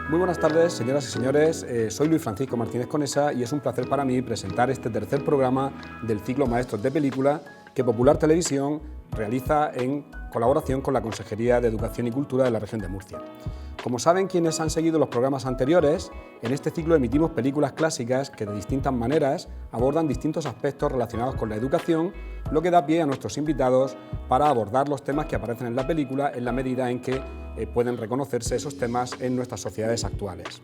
Muy buenas tardes, señoras y señores. Soy Luis Francisco Martínez Conesa y es un placer para mí presentar este tercer programa del ciclo Maestros de Película que Popular Televisión realiza en colaboración con la Consejería de Educación y Cultura de la región de Murcia. Como saben quienes han seguido los programas anteriores, en este ciclo emitimos películas clásicas que de distintas maneras abordan distintos aspectos relacionados con la educación, lo que da pie a nuestros invitados para abordar los temas que aparecen en la película en la medida en que pueden reconocerse esos temas en nuestras sociedades actuales.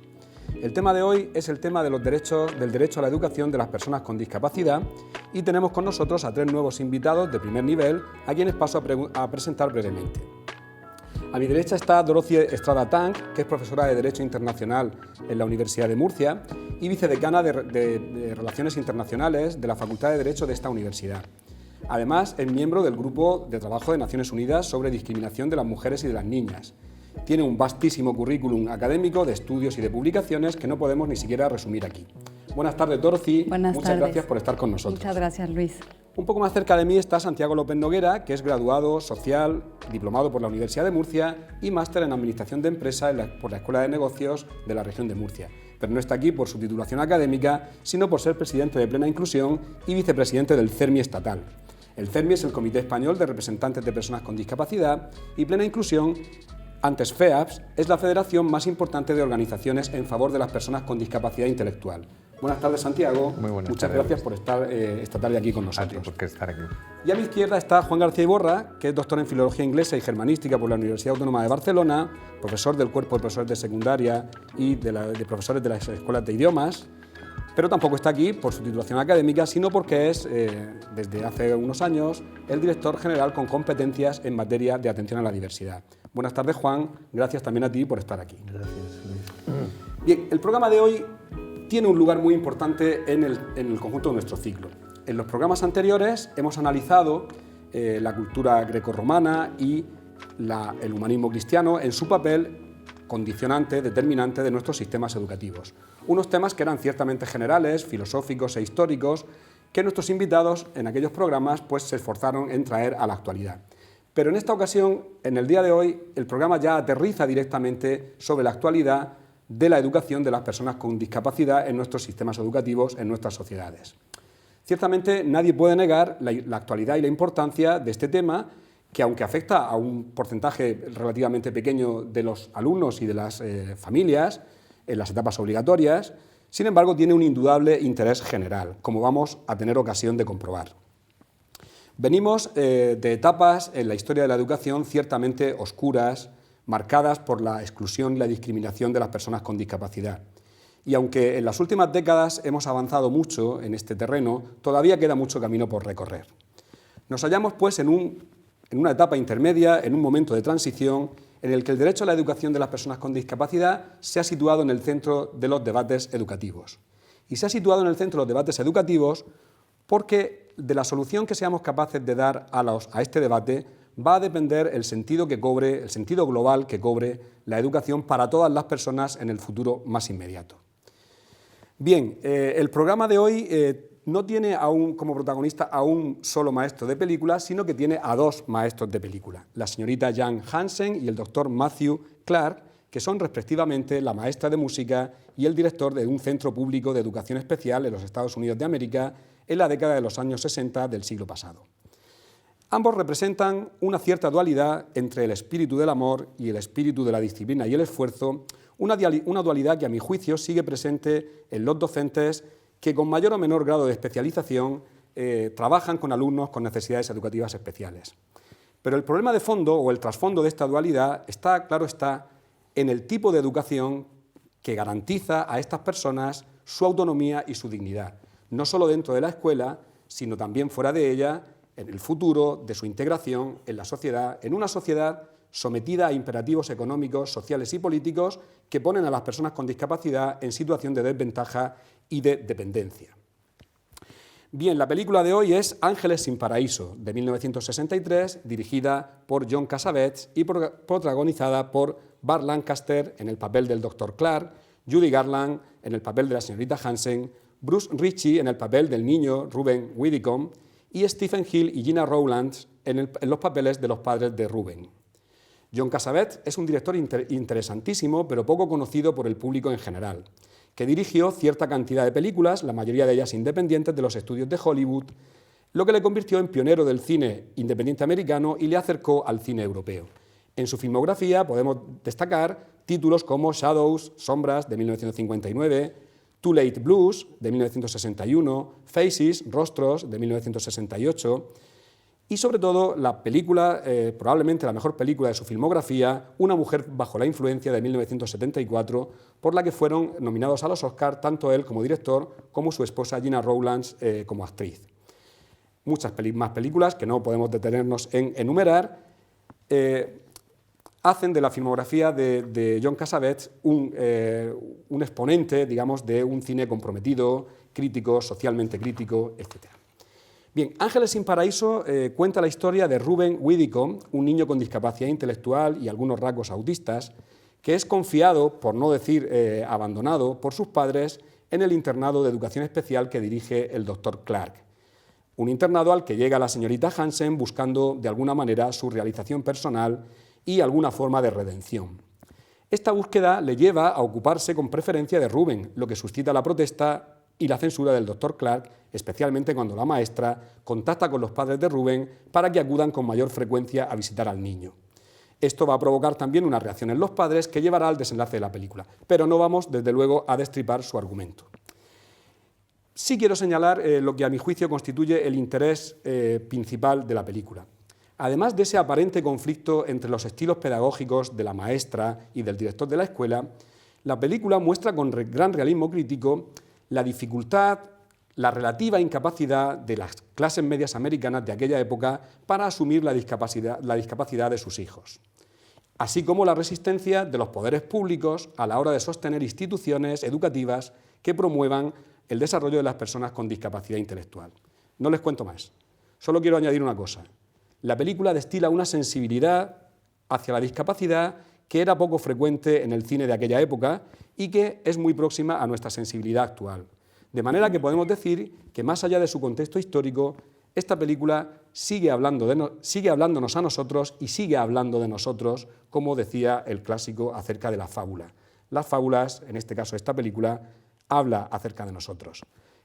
El tema de hoy es el tema de del derecho a la educación de las personas con discapacidad y tenemos con nosotros a tres nuevos invitados de primer nivel a quienes paso a presentar brevemente. A mi derecha está Dorothy Estrada Tanc, que es profesora de Derecho Internacional en la Universidad de Murcia y vicedecana de Relaciones Internacionales de la Facultad de Derecho de esta universidad. Además, es miembro del Grupo de Trabajo de Naciones Unidas sobre discriminación de las mujeres y de las niñas. Tiene un vastísimo currículum académico de estudios y de publicaciones que no podemos ni siquiera resumir aquí. Buenas tardes, Dorothy. Muchas gracias por estar con nosotros. Muchas gracias, Luis. Un poco más cerca de mí está Santiago López Noguera, que es graduado social, diplomado por la Universidad de Murcia y máster en Administración de Empresa por la Escuela de Negocios de la región de Murcia. Pero no está aquí por su titulación académica, sino por ser presidente de Plena Inclusión y vicepresidente del CERMI estatal. El CERMI es el Comité Español de Representantes de Personas con Discapacidad y Plena Inclusión, antes FEAPS, es la federación más importante de organizaciones en favor de las personas con discapacidad intelectual. Buenas tardes, Santiago. Muy buenas Muchas tardes. gracias por estar esta tarde aquí con nosotros. A ti por qué estar aquí. Y a mi izquierda está Juan García Iborra, que es doctor en Filología Inglesa y Germanística por la Universidad Autónoma de Barcelona, profesor del Cuerpo de Profesores de Secundaria y de profesores de las escuelas de idiomas, pero tampoco está aquí por su titulación académica, sino porque es, desde hace unos años, el director general con competencias en materia de atención a la diversidad. Buenas tardes, Juan. Gracias también a ti por estar aquí. Gracias, Luis. Bien, el programa de hoy tiene un lugar muy importante en el conjunto de nuestro ciclo. En los programas anteriores hemos analizado la cultura grecorromana y el humanismo cristiano en su papel condicionante, determinante de nuestros sistemas educativos. Unos temas que eran ciertamente generales, filosóficos e históricos, que nuestros invitados en aquellos programas pues, se esforzaron en traer a la actualidad. Pero en esta ocasión, en el día de hoy, el programa ya aterriza directamente sobre la actualidad de la educación de las personas con discapacidad en nuestros sistemas educativos, en nuestras sociedades. Ciertamente nadie puede negar la actualidad y la importancia de este tema, que aunque afecta a un porcentaje relativamente pequeño de los alumnos y de las familias en las etapas obligatorias, sin embargo tiene un indudable interés general, como vamos a tener ocasión de comprobar. Venimos de etapas en la historia de la educación ciertamente oscuras, marcadas por la exclusión y la discriminación de las personas con discapacidad. Y aunque en las últimas décadas hemos avanzado mucho en este terreno, todavía queda mucho camino por recorrer. Nos hallamos, pues, en una etapa intermedia, en un momento de transición, en el que el derecho a la educación de las personas con discapacidad se ha situado en el centro de los debates educativos. Y se ha situado en el centro de los debates educativos porque de la solución que seamos capaces de dar a este debate va a depender el sentido global que cobre la educación para todas las personas en el futuro más inmediato. Bien, el programa de hoy no tiene como protagonista a un solo maestro de película, sino que tiene a dos maestros de película, la señorita Jan Hansen y el doctor Matthew Clark, que son respectivamente la maestra de música y el director de un centro público de educación especial en los Estados Unidos de América en la década de los años 60 del siglo pasado. Ambos representan una cierta dualidad entre el espíritu del amor y el espíritu de la disciplina y el esfuerzo, una dualidad que a mi juicio sigue presente en los docentes que con mayor o menor grado de especialización trabajan con alumnos con necesidades educativas especiales. Pero el problema de fondo o el trasfondo de esta dualidad está en el tipo de educación que garantiza a estas personas su autonomía y su dignidad, no solo dentro de la escuela, sino también fuera de ella, en el futuro de su integración en la sociedad, en una sociedad sometida a imperativos económicos, sociales y políticos que ponen a las personas con discapacidad en situación de desventaja y de dependencia. Bien, la película de hoy es Ángeles sin paraíso, de 1963, dirigida por John Cassavetes y protagonizada por Burt Lancaster en el papel del Dr. Clark, Judy Garland en el papel de la señorita Hansen, Bruce Ritchie en el papel del niño Ruben Widdicombe y Stephen Hill y Gina Rowlands en los papeles de los padres de Ruben. John Cassavetes es un director interesantísimo, pero poco conocido por el público en general, que dirigió cierta cantidad de películas, la mayoría de ellas independientes de los estudios de Hollywood, lo que le convirtió en pionero del cine independiente americano y le acercó al cine europeo. En su filmografía podemos destacar títulos como Shadows, Sombras, de 1959, Too Late Blues, de 1961, Faces, Rostros, de 1968, y sobre todo la película, probablemente la mejor película de su filmografía, Una mujer bajo la influencia, de 1974, por la que fueron nominados a los Oscars tanto él como director como su esposa Gina Rowlands como actriz. Muchas más películas que no podemos detenernos en enumerar hacen de la filmografía de John Cassavetes un exponente, digamos, de un cine comprometido, crítico, socialmente crítico, etc. Bien, Ángeles sin Paraíso cuenta la historia de Ruben Widdicombe, un niño con discapacidad intelectual y algunos rasgos autistas, que es confiado, por no decir abandonado, por sus padres en el internado de educación especial que dirige el Dr. Clark. Un internado al que llega la señorita Hansen buscando, de alguna manera, su realización personal y alguna forma de redención. Esta búsqueda le lleva a ocuparse con preferencia de Ruben, lo que suscita la protesta y la censura del Dr. Clark, especialmente cuando la maestra contacta con los padres de Ruben para que acudan con mayor frecuencia a visitar al niño. Esto va a provocar también una reacción en los padres que llevará al desenlace de la película, pero no vamos, desde luego, a destripar su argumento. Sí quiero señalar lo que a mi juicio constituye el interés principal de la película. Además de ese aparente conflicto entre los estilos pedagógicos de la maestra y del director de la escuela, la película muestra con gran realismo crítico la dificultad, la relativa incapacidad de las clases medias americanas de aquella época para asumir la discapacidad de sus hijos, así como la resistencia de los poderes públicos a la hora de sostener instituciones educativas que promuevan el desarrollo de las personas con discapacidad intelectual. No les cuento más, solo quiero añadir una cosa. La película destila una sensibilidad hacia la discapacidad que era poco frecuente en el cine de aquella época y que es muy próxima a nuestra sensibilidad actual. De manera que podemos decir que, más allá de su contexto histórico, esta película sigue hablándonos a nosotros y sigue hablando de nosotros, como decía el clásico acerca de la fábula. Las fábulas, en este caso esta película, habla acerca de nosotros.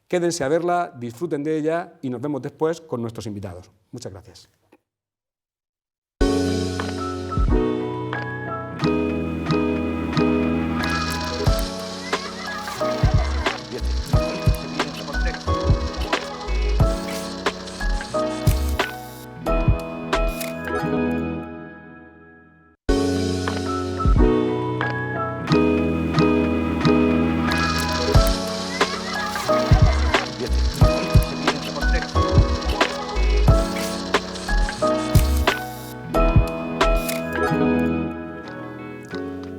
Quédense a verla, disfruten de ella y nos vemos después con nuestros invitados. Muchas gracias.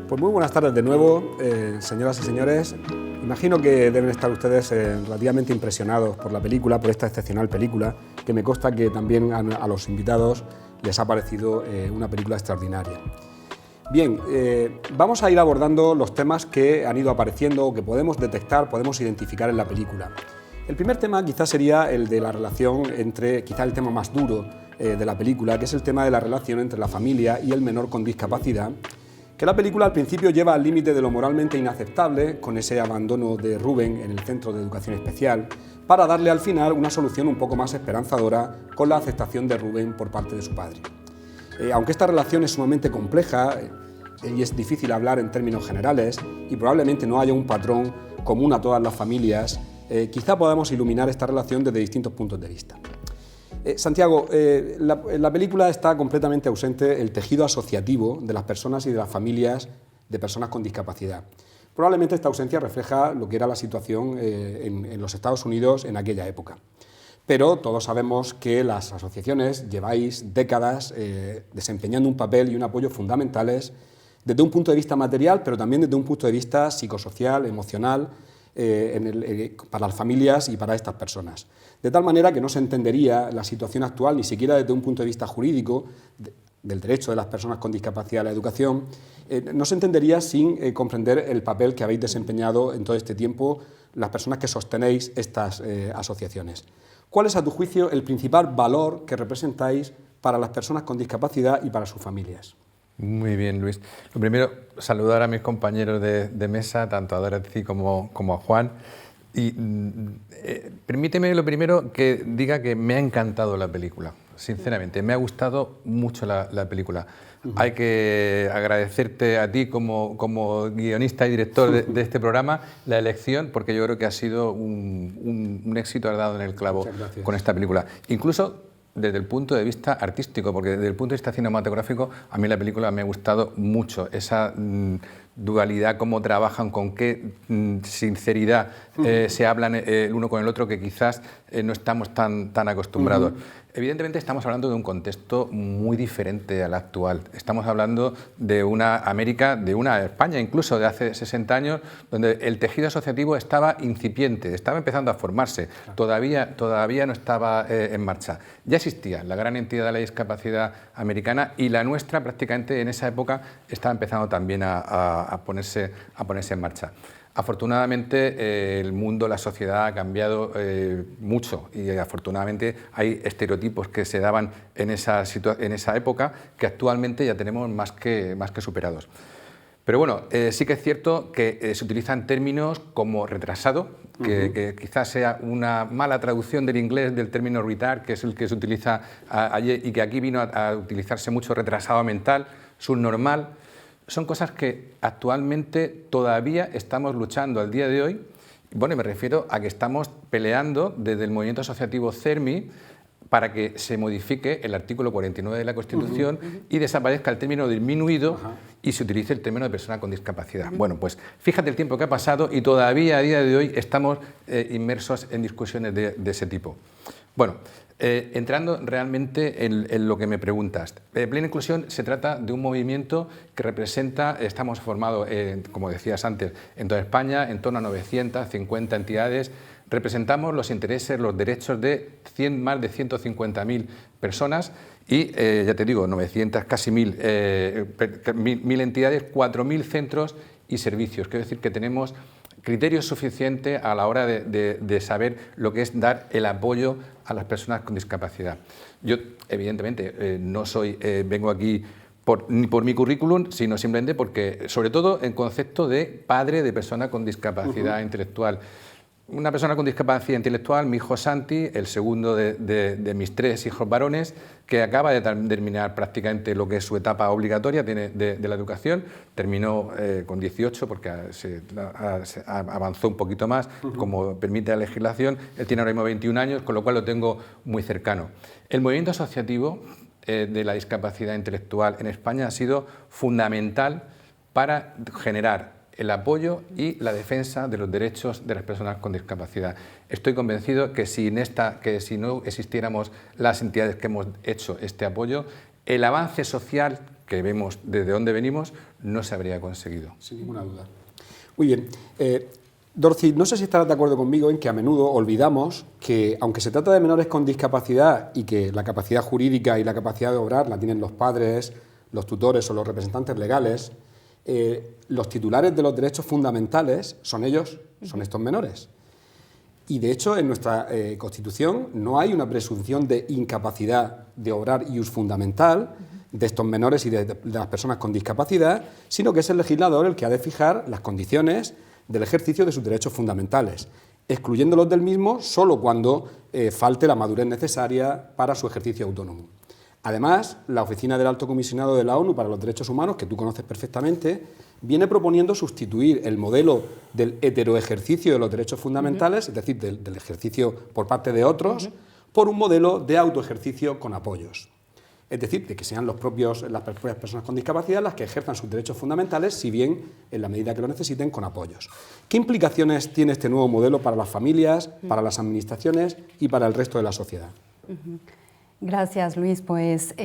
Pues muy buenas tardes de nuevo, señoras y señores. Imagino que deben estar ustedes relativamente impresionados por la película, por esta excepcional película, que me consta que también a los invitados les ha parecido una película extraordinaria. Bien, vamos a ir abordando los temas que han ido apareciendo o que podemos detectar, podemos identificar en la película. El primer tema quizás sería el de la relación entre, quizás el tema más duro de la película, que es el tema de la relación entre la familia y el menor con discapacidad, que la película al principio lleva al límite de lo moralmente inaceptable, con ese abandono de Ruben en el centro de educación especial, para darle al final una solución un poco más esperanzadora con la aceptación de Ruben por parte de su padre. Aunque esta relación es sumamente compleja y es difícil hablar en términos generales y probablemente no haya un patrón común a todas las familias, quizá podamos iluminar esta relación desde distintos puntos de vista. Santiago, en la película está completamente ausente el tejido asociativo de las personas y de las familias de personas con discapacidad. Probablemente esta ausencia refleja lo que era la situación en los Estados Unidos en aquella época. Pero todos sabemos que las asociaciones lleváis décadas desempeñando un papel y un apoyo fundamentales desde un punto de vista material, pero también desde un punto de vista psicosocial, emocional, para las familias y para estas personas. De tal manera que no se entendería la situación actual, ni siquiera desde un punto de vista jurídico, del derecho de las personas con discapacidad a la educación, no se entendería sin comprender el papel que habéis desempeñado en todo este tiempo las personas que sostenéis estas asociaciones. ¿Cuál es, a tu juicio, el principal valor que representáis para las personas con discapacidad y para sus familias? Muy bien, Luis. Lo primero, saludar a mis compañeros de mesa, tanto a Dorothy como a Juan. Y permíteme lo primero que diga que me ha encantado la película, sinceramente, me ha gustado mucho la película. Hay que agradecerte a ti como guionista y director de este programa la elección, porque yo creo que ha sido un éxito, has dado en el clavo con esta película. Incluso desde el punto de vista artístico, porque desde el punto de vista cinematográfico a mí la película me ha gustado mucho, esa dualidad, cómo trabajan, con qué sinceridad se hablan el uno con el otro, que quizás no estamos tan acostumbrados. Evidentemente estamos hablando de un contexto muy diferente al actual. Estamos hablando de una América, de una España incluso de hace 60 años, donde el tejido asociativo estaba incipiente, estaba empezando a formarse, todavía no estaba en marcha. Ya existía la gran entidad de la discapacidad americana y la nuestra prácticamente en esa época estaba empezando también a ponerse en marcha. Afortunadamente el mundo, la sociedad ha cambiado mucho y afortunadamente hay estereotipos que se daban en esa época que actualmente ya tenemos más que superados. Pero bueno, sí que es cierto que se utilizan términos como retrasado, que quizás sea una mala traducción del inglés del término retard, que es el que se utiliza ayer y que aquí vino a utilizarse mucho, retrasado mental, subnormal. Son cosas que actualmente todavía estamos luchando al día de hoy. Bueno, me refiero a que estamos peleando desde el movimiento asociativo CERMI para que se modifique el artículo 49 de la Constitución y desaparezca el término disminuido y se utilice el término de persona con discapacidad. Bueno, pues fíjate el tiempo que ha pasado y todavía a día de hoy estamos inmersos en discusiones de ese tipo. Bueno, entrando realmente en lo que me preguntas, Plena Inclusión se trata de un movimiento que representa, estamos formados, como decías antes, en toda España, en torno a 950 entidades, representamos los intereses, los derechos de más de 150.000 personas y, ya te digo, 900, casi 1.000 entidades, 4.000 centros y servicios. Quiero decir que tenemos criterios suficientes a la hora de saber lo que es dar el apoyo a las personas con discapacidad. Yo, evidentemente, no vengo aquí ni por mi currículum, sino simplemente porque, sobre todo, en concepto de padre de persona con discapacidad intelectual. Una persona con discapacidad intelectual, mi hijo Santi, el segundo de mis 3 hijos varones, que acaba de terminar prácticamente lo que es su etapa obligatoria de la educación, terminó con 18 porque se avanzó un poquito más, como permite la legislación. Él tiene ahora mismo 21 años, con lo cual lo tengo muy cercano. El movimiento asociativo de la discapacidad intelectual en España ha sido fundamental para generar el apoyo y la defensa de los derechos de las personas con discapacidad. Estoy convencido que si no existiéramos las entidades que hemos hecho este apoyo, el avance social que vemos desde donde venimos no se habría conseguido. Sin ninguna duda. Muy bien. Dorothy, no sé si estarás de acuerdo conmigo en que a menudo olvidamos que, aunque se trata de menores con discapacidad y que la capacidad jurídica y la capacidad de obrar la tienen los padres, los tutores o los representantes legales, los titulares de los derechos fundamentales son estos menores. Y de hecho en nuestra Constitución no hay una presunción de incapacidad de obrar ius fundamental de estos menores y de las personas con discapacidad, sino que es el legislador el que ha de fijar las condiciones del ejercicio de sus derechos fundamentales, excluyéndolos del mismo solo cuando falte la madurez necesaria para su ejercicio autónomo. Además, la Oficina del Alto Comisionado de la ONU para los Derechos Humanos, que tú conoces perfectamente, viene proponiendo sustituir el modelo del heteroejercicio de los derechos fundamentales, es decir, del ejercicio por parte de otros, por un modelo de autoejercicio con apoyos. Es decir, de que sean las propias personas con discapacidad las que ejerzan sus derechos fundamentales, si bien en la medida que lo necesiten, con apoyos. ¿Qué implicaciones tiene este nuevo modelo para las familias, para las administraciones y para el resto de la sociedad? Gracias, Luis. Pues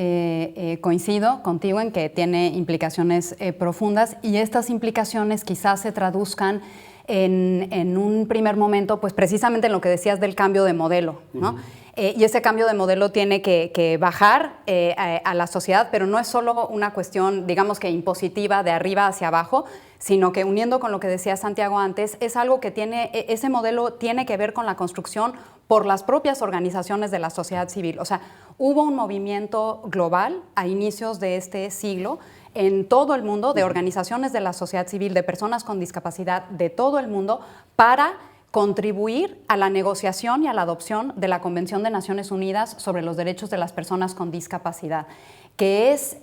coincido contigo en que tiene implicaciones profundas y estas implicaciones quizás se traduzcan en un primer momento, pues precisamente en lo que decías del cambio de modelo, ¿no? Y ese cambio de modelo tiene que bajar a la sociedad, pero no es solo una cuestión, digamos que impositiva de arriba hacia abajo, sino que uniendo con lo que decía Santiago antes, es algo que ese modelo tiene que ver con la construcción por las propias organizaciones de la sociedad civil. O sea, hubo un movimiento global a inicios de este siglo en todo el mundo, de organizaciones de la sociedad civil, de personas con discapacidad de todo el mundo, para contribuir a la negociación y a la adopción de la Convención de Naciones Unidas sobre los Derechos de las Personas con Discapacidad, que es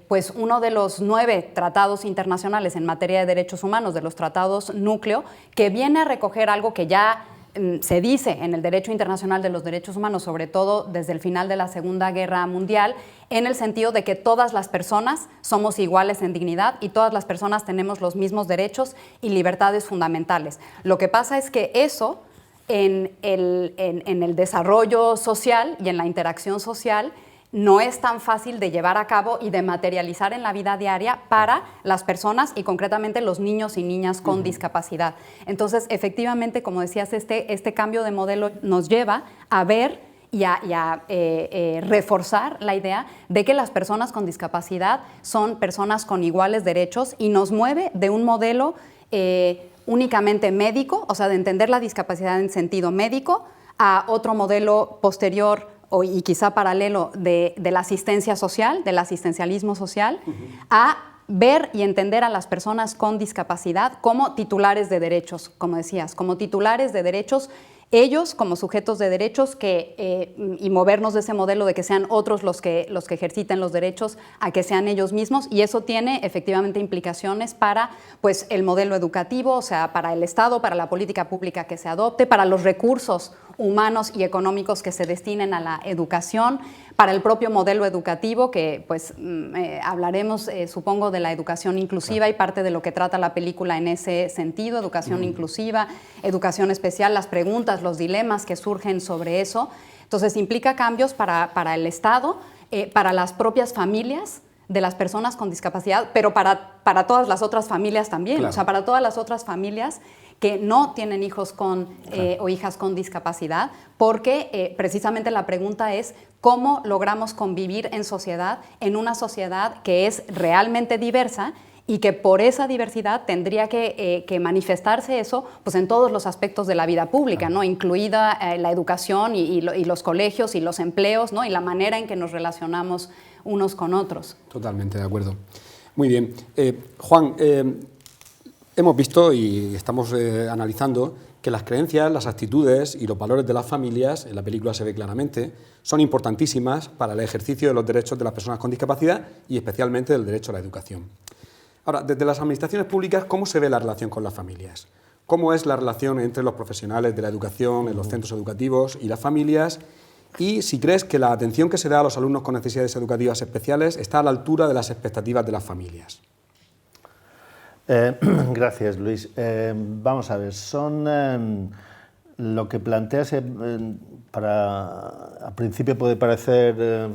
pues uno de los 9 tratados internacionales en materia de derechos humanos, de los tratados núcleo, que viene a recoger algo que ya se dice en el derecho internacional de los derechos humanos, sobre todo desde el final de la Segunda Guerra Mundial, en el sentido de que todas las personas somos iguales en dignidad y todas las personas tenemos los mismos derechos y libertades fundamentales. Lo que pasa es que eso, en el desarrollo social y en la interacción social, no es tan fácil de llevar a cabo y de materializar en la vida diaria para las personas y concretamente los niños y niñas con discapacidad. Entonces, efectivamente, como decías, este cambio de modelo nos lleva a ver y a reforzar la idea de que las personas con discapacidad son personas con iguales derechos y nos mueve de un modelo únicamente médico, o sea, de entender la discapacidad en sentido médico, a otro modelo posterior y quizá paralelo de la asistencia social, del asistencialismo social, a ver y entender a las personas con discapacidad como titulares de derechos, como decías, como titulares de derechos, ellos como sujetos de derechos y movernos de ese modelo de que sean otros los que ejerciten los derechos a que sean ellos mismos, y eso tiene efectivamente implicaciones para pues, el modelo educativo, o sea, para el Estado, para la política pública que se adopte, para los recursos humanos y económicos que se destinen a la educación, para el propio modelo educativo, que pues hablaremos, supongo, de la educación inclusiva y parte de lo que trata la película en ese sentido, educación inclusiva, educación especial, las preguntas, los dilemas que surgen sobre eso. Entonces, implica cambios para el Estado, para las propias familias de las personas con discapacidad, pero para todas las otras familias también, claro. O sea, para todas las otras familias que no tienen hijos o hijas con discapacidad, porque precisamente la pregunta es cómo logramos convivir en sociedad, en una sociedad que es realmente diversa y que por esa diversidad tendría que manifestarse eso pues en todos los aspectos de la vida pública, ¿no? Incluida la educación y los colegios y los empleos, ¿no? Y la manera en que nos relacionamos unos con otros. Totalmente de acuerdo. Muy bien. Juan, hemos visto y estamos analizando que las creencias, las actitudes y los valores de las familias, en la película se ve claramente, son importantísimas para el ejercicio de los derechos de las personas con discapacidad y especialmente del derecho a la educación. Ahora, desde las administraciones públicas, ¿cómo se ve la relación con las familias? ¿Cómo es la relación entre los profesionales de la educación en los centros educativos y las familias? Y si crees que la atención que se da a los alumnos con necesidades educativas especiales está a la altura de las expectativas de las familias. Gracias, Luis. Vamos a ver, lo que planteas al principio puede parecer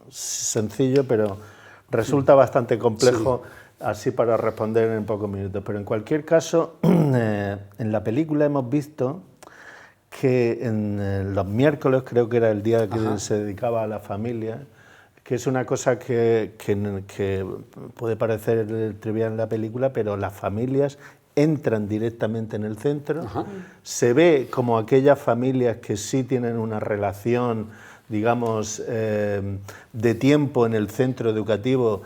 sencillo, pero resulta bastante complejo, así para responder en pocos minutos. Pero en cualquier caso, en la película hemos visto que en los miércoles, creo que era el día que se dedicaba a la familia, que es una cosa que puede parecer trivial en la película, pero las familias entran directamente en el centro. Se ve como aquellas familias que sí tienen una relación, digamos, de tiempo en el centro educativo,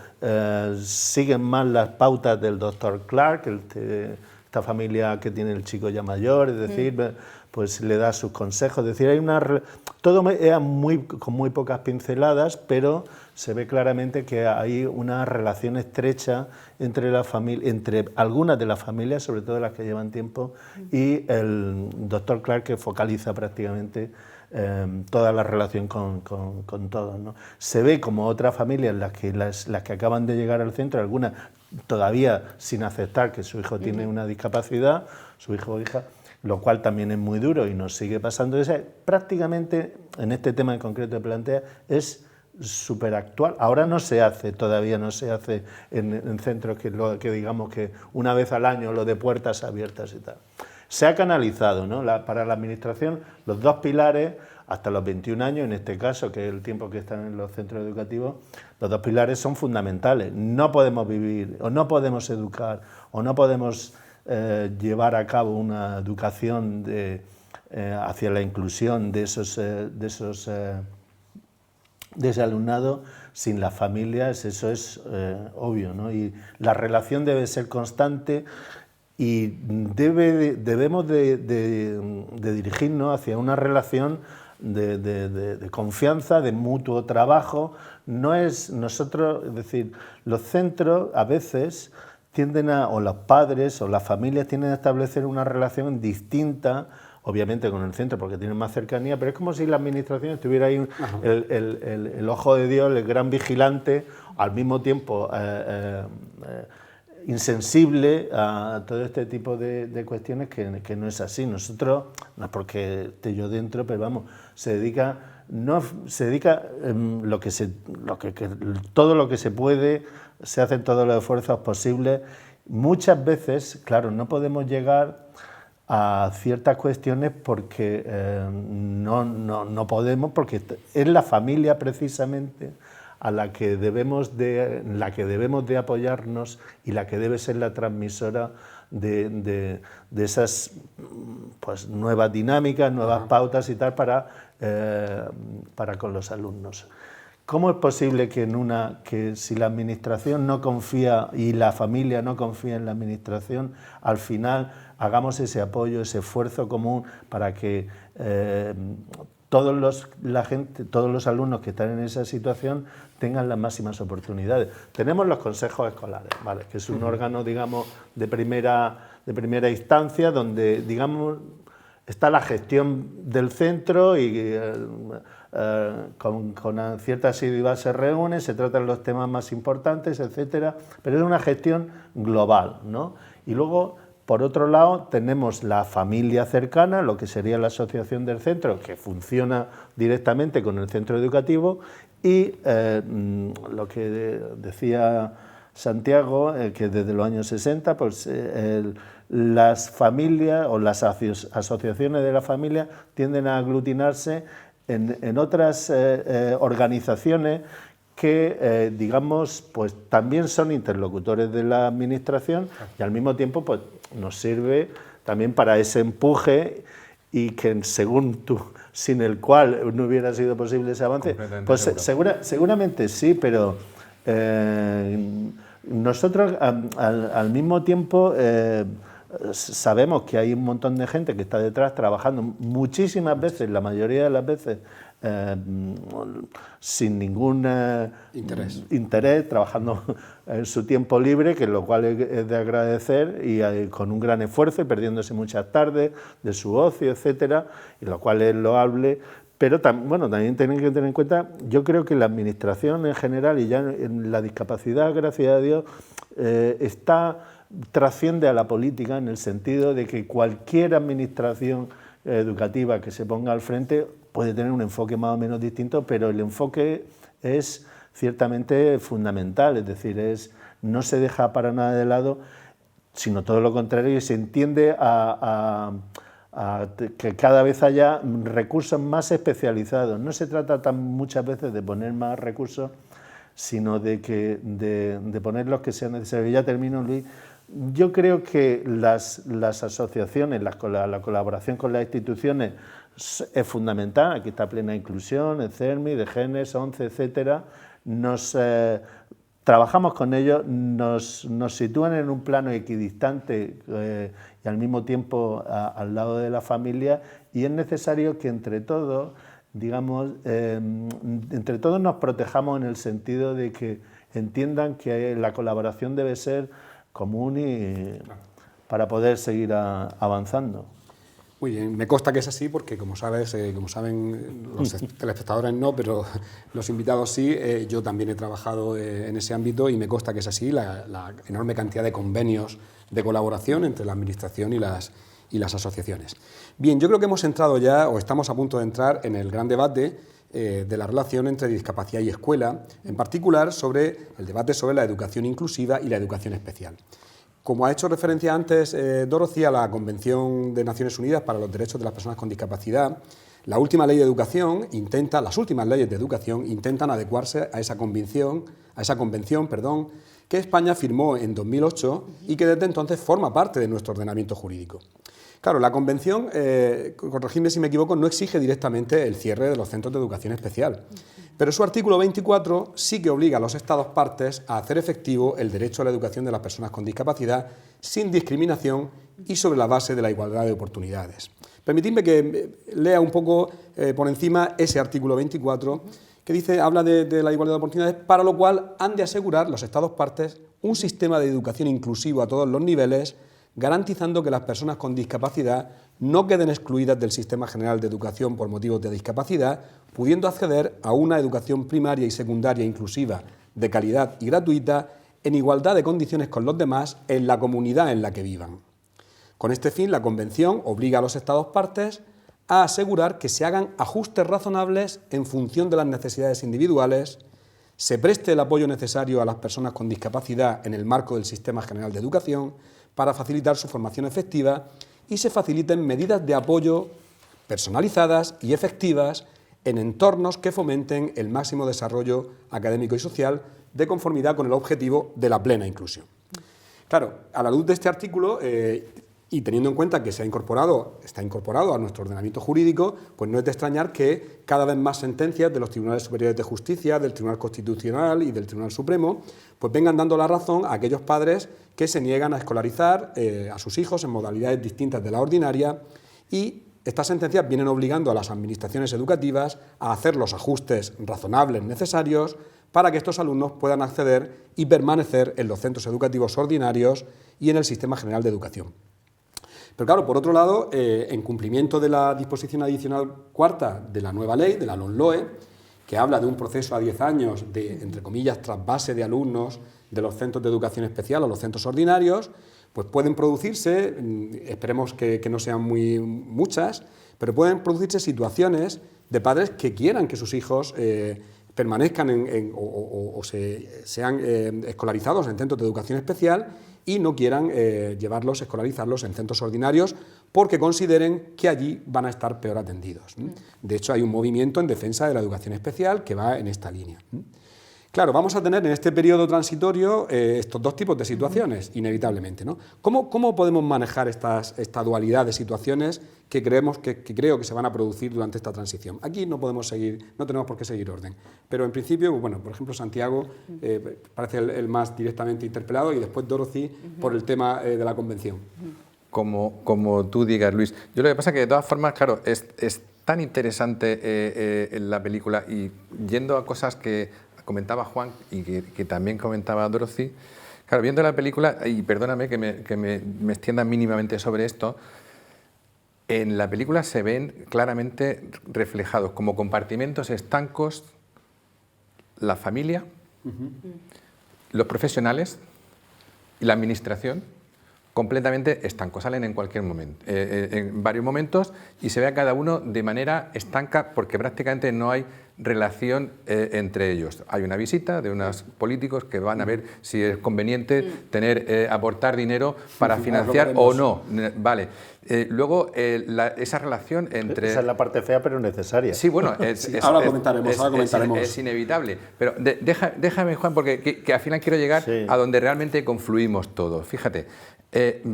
siguen más las pautas del doctor Clark, esta familia que tiene el chico ya mayor, es decir, pues le da sus consejos, es decir, hay todo era con muy pocas pinceladas, pero se ve claramente que hay una relación estrecha entre algunas de las familias, sobre todo las que llevan tiempo, y el doctor Clark, que focaliza prácticamente toda la relación con todos, ¿no? Se ve como otras familias, las que acaban de llegar al centro, algunas todavía sin aceptar que su hijo tiene una discapacidad, su hijo o hija, lo cual también es muy duro y nos sigue pasando. Prácticamente, en este tema en concreto que plantea, es súper actual. Ahora todavía no se hace en centros que digamos que una vez al año, lo de puertas abiertas y tal. Se ha canalizado, ¿no? Para la administración, los 2 pilares, hasta los 21 años, en este caso, que es el tiempo que están en los centros educativos, los 2 pilares son fundamentales. No podemos vivir, o no podemos educar, o no podemos llevar a cabo una educación de ese alumnado sin las familias, eso es obvio, ¿no? Y la relación debe ser constante y debemos de dirigirnos hacia una relación de confianza, de mutuo trabajo. No es nosotros, es decir, los centros a veces tienden o los padres o las familias tienden a establecer una relación distinta, obviamente con el centro porque tienen más cercanía, pero es como si la administración estuviera ahí el ojo de Dios, el gran vigilante, al mismo tiempo insensible a todo este tipo de cuestiones que no es así. Nosotros, no es porque esté yo dentro, pero vamos, todo lo que se puede, se hacen todos los esfuerzos posibles. Muchas veces, claro, no podemos llegar a ciertas cuestiones porque no podemos, porque es la familia precisamente a la que debemos de apoyarnos y la que debe ser la transmisora de esas pues, nuevas dinámicas, nuevas pautas y tal para con los alumnos. ¿Cómo es posible que si la administración no confía y la familia no confía en la administración, al final hagamos ese apoyo, ese esfuerzo común para que todos los alumnos que están en esa situación tengan las máximas oportunidades? Tenemos los consejos escolares, ¿vale? Que es un órgano, digamos, de primera instancia donde, digamos, está la gestión del centro y con cierta asiduidad se reúne, se tratan los temas más importantes, etcétera, pero es una gestión global, ¿no? Y luego, por otro lado, tenemos la familia cercana, lo que sería la asociación del centro, que funciona directamente con el centro educativo, y lo que decía Santiago, que desde los años 60, pues las familias o las asociaciones de la familia tienden a aglutinarse en otras organizaciones que, digamos, pues también son interlocutores de la administración y al mismo tiempo pues, nos sirve también para ese empuje y que según tú, sin el cual no hubiera sido posible ese avance, pues seguramente sí, pero nosotros al mismo tiempo sabemos que hay un montón de gente que está detrás trabajando muchísimas veces, la mayoría de las veces, sin ningún interés, trabajando en su tiempo libre, que lo cual es de agradecer, y con un gran esfuerzo y perdiéndose muchas tardes de su ocio, etcétera, y lo cual es loable. Pero bueno, también tienen que tener en cuenta, yo creo que la administración en general, y ya en la discapacidad, gracias a Dios, trasciende a la política en el sentido de que cualquier administración educativa que se ponga al frente puede tener un enfoque más o menos distinto, pero el enfoque es ciertamente fundamental, es decir, no se deja para nada de lado, sino todo lo contrario, y se entiende que cada vez haya recursos más especializados. No se trata muchas veces de poner más recursos, sino de poner los que sean necesarios. Ya termino, Luis. Yo creo que las asociaciones, la colaboración con las instituciones es fundamental. Aquí está Plena Inclusión, el CERMI, de Genes, ONCE, etcétera. Trabajamos con ellos, nos sitúan en un plano equidistante y al mismo tiempo al lado de la familia, y es necesario que entre todos, digamos, entre todos nos protejamos en el sentido de que entiendan que la colaboración debe ser común y para poder seguir avanzando. Muy bien, me consta que es así porque, como saben los telespectadores no, pero los invitados sí, yo también he trabajado en ese ámbito y me consta que es así, la enorme cantidad de convenios de colaboración entre la Administración y las asociaciones. Bien, yo creo que hemos entrado ya, o estamos a punto de entrar, en el gran debate de la relación entre discapacidad y escuela, en particular sobre el debate sobre la educación inclusiva y la educación especial. Como ha hecho referencia antes Dorothy a la Convención de Naciones Unidas para los Derechos de las Personas con Discapacidad, la última ley de educación las últimas leyes de educación intentan adecuarse a esa convención, que España firmó en 2008 y que desde entonces forma parte de nuestro ordenamiento jurídico. Claro, la Convención, corregidme si me equivoco, no exige directamente el cierre de los centros de educación especial, pero su artículo 24 sí que obliga a los Estados partes a hacer efectivo el derecho a la educación de las personas con discapacidad sin discriminación y sobre la base de la igualdad de oportunidades. Permitidme que lea un poco por encima ese artículo 24 que habla de la igualdad de oportunidades, para lo cual han de asegurar los Estados partes un sistema de educación inclusivo a todos los niveles, garantizando que las personas con discapacidad no queden excluidas del sistema general de educación por motivos de discapacidad, pudiendo acceder a una educación primaria y secundaria inclusiva, de calidad y gratuita, en igualdad de condiciones con los demás en la comunidad en la que vivan. Con este fin, la Convención obliga a los Estados partes a asegurar que se hagan ajustes razonables en función de las necesidades individuales, se preste el apoyo necesario a las personas con discapacidad en el marco del Sistema General de Educación para facilitar su formación efectiva y se faciliten medidas de apoyo personalizadas y efectivas en entornos que fomenten el máximo desarrollo académico y social de conformidad con el objetivo de la plena inclusión. Claro, a la luz de este artículo y teniendo en cuenta que está incorporado a nuestro ordenamiento jurídico, pues no es de extrañar que cada vez más sentencias de los Tribunales Superiores de Justicia, del Tribunal Constitucional y del Tribunal Supremo, pues vengan dando la razón a aquellos padres que se niegan a escolarizar a sus hijos en modalidades distintas de la ordinaria, y estas sentencias vienen obligando a las administraciones educativas a hacer los ajustes razonables necesarios para que estos alumnos puedan acceder y permanecer en los centros educativos ordinarios y en el Sistema General de Educación. Pero claro, por otro lado, en cumplimiento de la disposición adicional cuarta de la nueva ley, de la LOMLOE, que habla de un proceso a 10 años de, entre comillas, trasvase de alumnos de los centros de educación especial a los centros ordinarios, pues pueden producirse, esperemos que no sean muchas, pero pueden producirse situaciones de padres que quieran que sus hijos permanezcan sean escolarizados en centros de educación especial y no quieran escolarizarlos en centros ordinarios porque consideren que allí van a estar peor atendidos. De hecho, hay un movimiento en defensa de la educación especial que va en esta línea. Claro, vamos a tener en este periodo transitorio estos dos tipos de situaciones, inevitablemente, ¿no? ¿Cómo podemos manejar esta dualidad de situaciones que creo que se van a producir durante esta transición? Aquí no tenemos por qué seguir orden. Pero en principio, bueno, por ejemplo, Santiago parece el más directamente interpelado y después Dorothy por el tema de la Convención. Como tú digas, Luis. Yo lo que pasa es que de todas formas, claro, es tan interesante en la película, y yendo a cosas que comentaba Juan y que también comentaba Dorothy, claro, viendo la película, y perdóname que me extienda mínimamente sobre esto, en la película se ven claramente reflejados como compartimentos estancos la familia, los profesionales y la administración, completamente estancos, salen en cualquier momento, en varios momentos, y se ve a cada uno de manera estanca porque prácticamente no hay relación entre ellos. Hay una visita de unos políticos que van a ver si es conveniente aportar dinero para financiar o no. Vale. Luego, esa relación entre... Esa es la parte fea, pero necesaria. Sí, bueno, ahora comentaremos. Es inevitable. Pero déjame, Juan, porque que al final quiero llegar a donde realmente confluimos todos. Fíjate.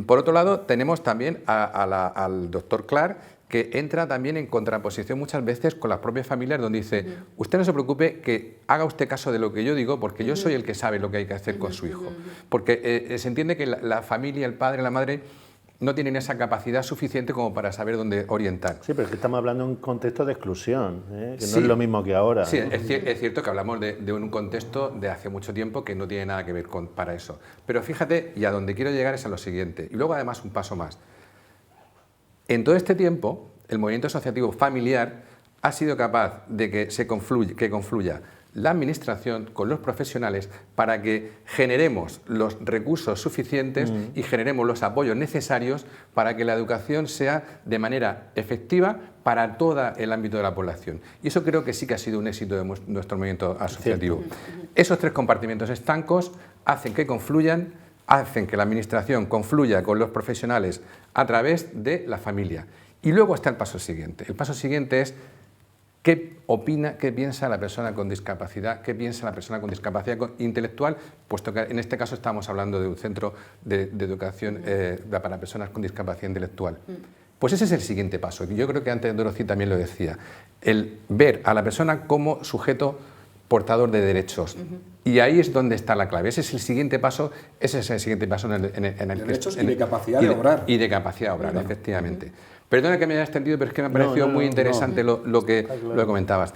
Por otro lado, tenemos también al doctor Clark, que entra también en contraposición muchas veces con las propias familias, donde dice, usted no se preocupe, que haga usted caso de lo que yo digo, porque yo soy el que sabe lo que hay que hacer con su hijo. Porque se entiende que la familia, el padre, la madre, no tienen esa capacidad suficiente como para saber dónde orientar. Sí, pero es que estamos hablando de un contexto de exclusión, que no es lo mismo que ahora. Sí, es cierto que hablamos de un contexto de hace mucho tiempo que no tiene nada que ver para eso. Pero fíjate, y a donde quiero llegar es a lo siguiente. Y luego, además, un paso más. En todo este tiempo, el movimiento asociativo familiar ha sido capaz de que confluya la administración con los profesionales para que generemos los recursos suficientes y generemos los apoyos necesarios para que la educación sea de manera efectiva para todo el ámbito de la población. Y eso creo que sí que ha sido un éxito de nuestro movimiento asociativo. Esos tres compartimentos estancos hacen que confluyan, hacen que la administración confluya con los profesionales a través de la familia. Y luego está el paso siguiente. El paso siguiente es ¿Qué opina, qué piensa la persona con discapacidad, qué piensa la persona con discapacidad intelectual? Puesto que en este caso estamos hablando de un centro de educación para personas con discapacidad intelectual. Pues ese es el siguiente paso. Yo creo que antes Dorothy también lo decía. El ver a la persona como sujeto portador de derechos. Y ahí es donde está la clave. Ese es el siguiente paso, en el derechos y de capacidad de obrar. Y de capacidad de obrar, efectivamente. Perdona que me haya extendido, pero es que me ha parecido muy interesante lo que comentabas.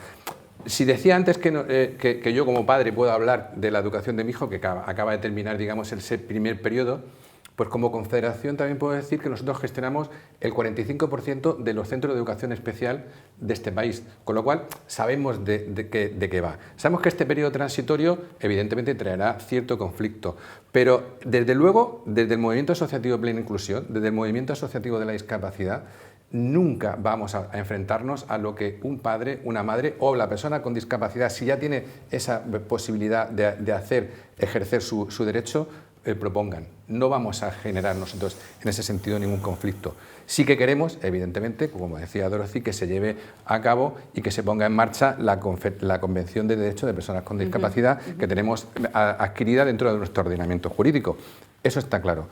Si decía antes que yo como padre puedo hablar de la educación de mi hijo, que acaba de terminar, digamos, ese primer periodo, pues como confederación también puedo decir que nosotros gestionamos el 45% de los centros de educación especial de este país, con lo cual sabemos de qué va. Sabemos que este periodo transitorio evidentemente traerá cierto conflicto, pero desde luego, desde el movimiento asociativo de plena inclusión, desde el movimiento asociativo de la discapacidad, nunca vamos a enfrentarnos a lo que un padre, una madre o la persona con discapacidad, si ya tiene esa posibilidad de ejercer su derecho, propongan. No vamos a generar nosotros en ese sentido ningún conflicto. Sí que queremos, evidentemente, como decía Dorothy, que se lleve a cabo y que se ponga en marcha la Convención de Derechos de Personas con Discapacidad que tenemos adquirida dentro de nuestro ordenamiento jurídico. Eso está claro.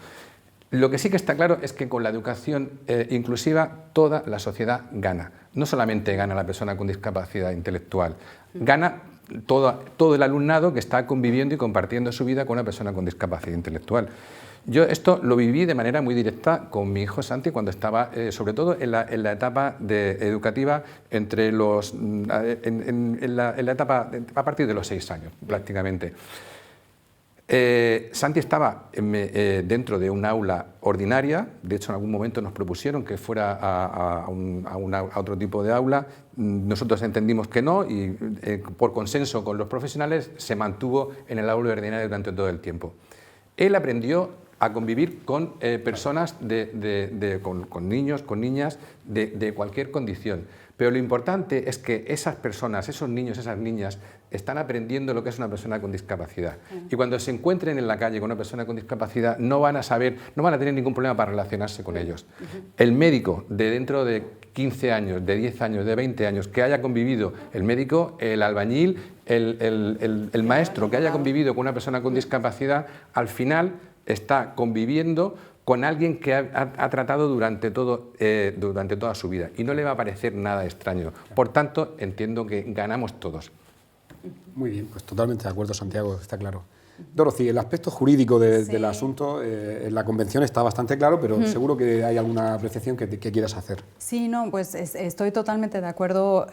Lo que sí que está claro es que con la educación inclusiva toda la sociedad gana. No solamente gana la persona con discapacidad intelectual, gana todo el alumnado que está conviviendo y compartiendo su vida con una persona con discapacidad intelectual. Yo esto lo viví de manera muy directa con mi hijo Santi cuando estaba, sobre todo en la etapa educativa, en la etapa a partir de los 6 años, prácticamente. Santi estaba dentro de un aula ordinaria, de hecho en algún momento nos propusieron que fuera a otro tipo de aula, nosotros entendimos que no y por consenso con los profesionales se mantuvo en el aula ordinaria durante todo el tiempo. Él aprendió a convivir con personas, con niños, con niñas de cualquier condición. Pero lo importante es que esas personas, esos niños, esas niñas, están aprendiendo lo que es una persona con discapacidad. Y cuando se encuentren en la calle con una persona con discapacidad, no van a tener ningún problema para relacionarse con ellos. El médico de dentro de 15 años, de 10 años, de 20 años, que haya convivido, el médico, el albañil, el maestro que haya convivido con una persona con discapacidad, al final está conviviendo con alguien que ha tratado durante toda su vida y no le va a parecer nada extraño. Por tanto, entiendo que ganamos todos. Muy bien, pues totalmente de acuerdo, Santiago, está claro. Dorothy, el aspecto jurídico del asunto en la convención está bastante claro, pero seguro que hay alguna apreciación que quieras hacer. Sí, no, pues estoy totalmente de acuerdo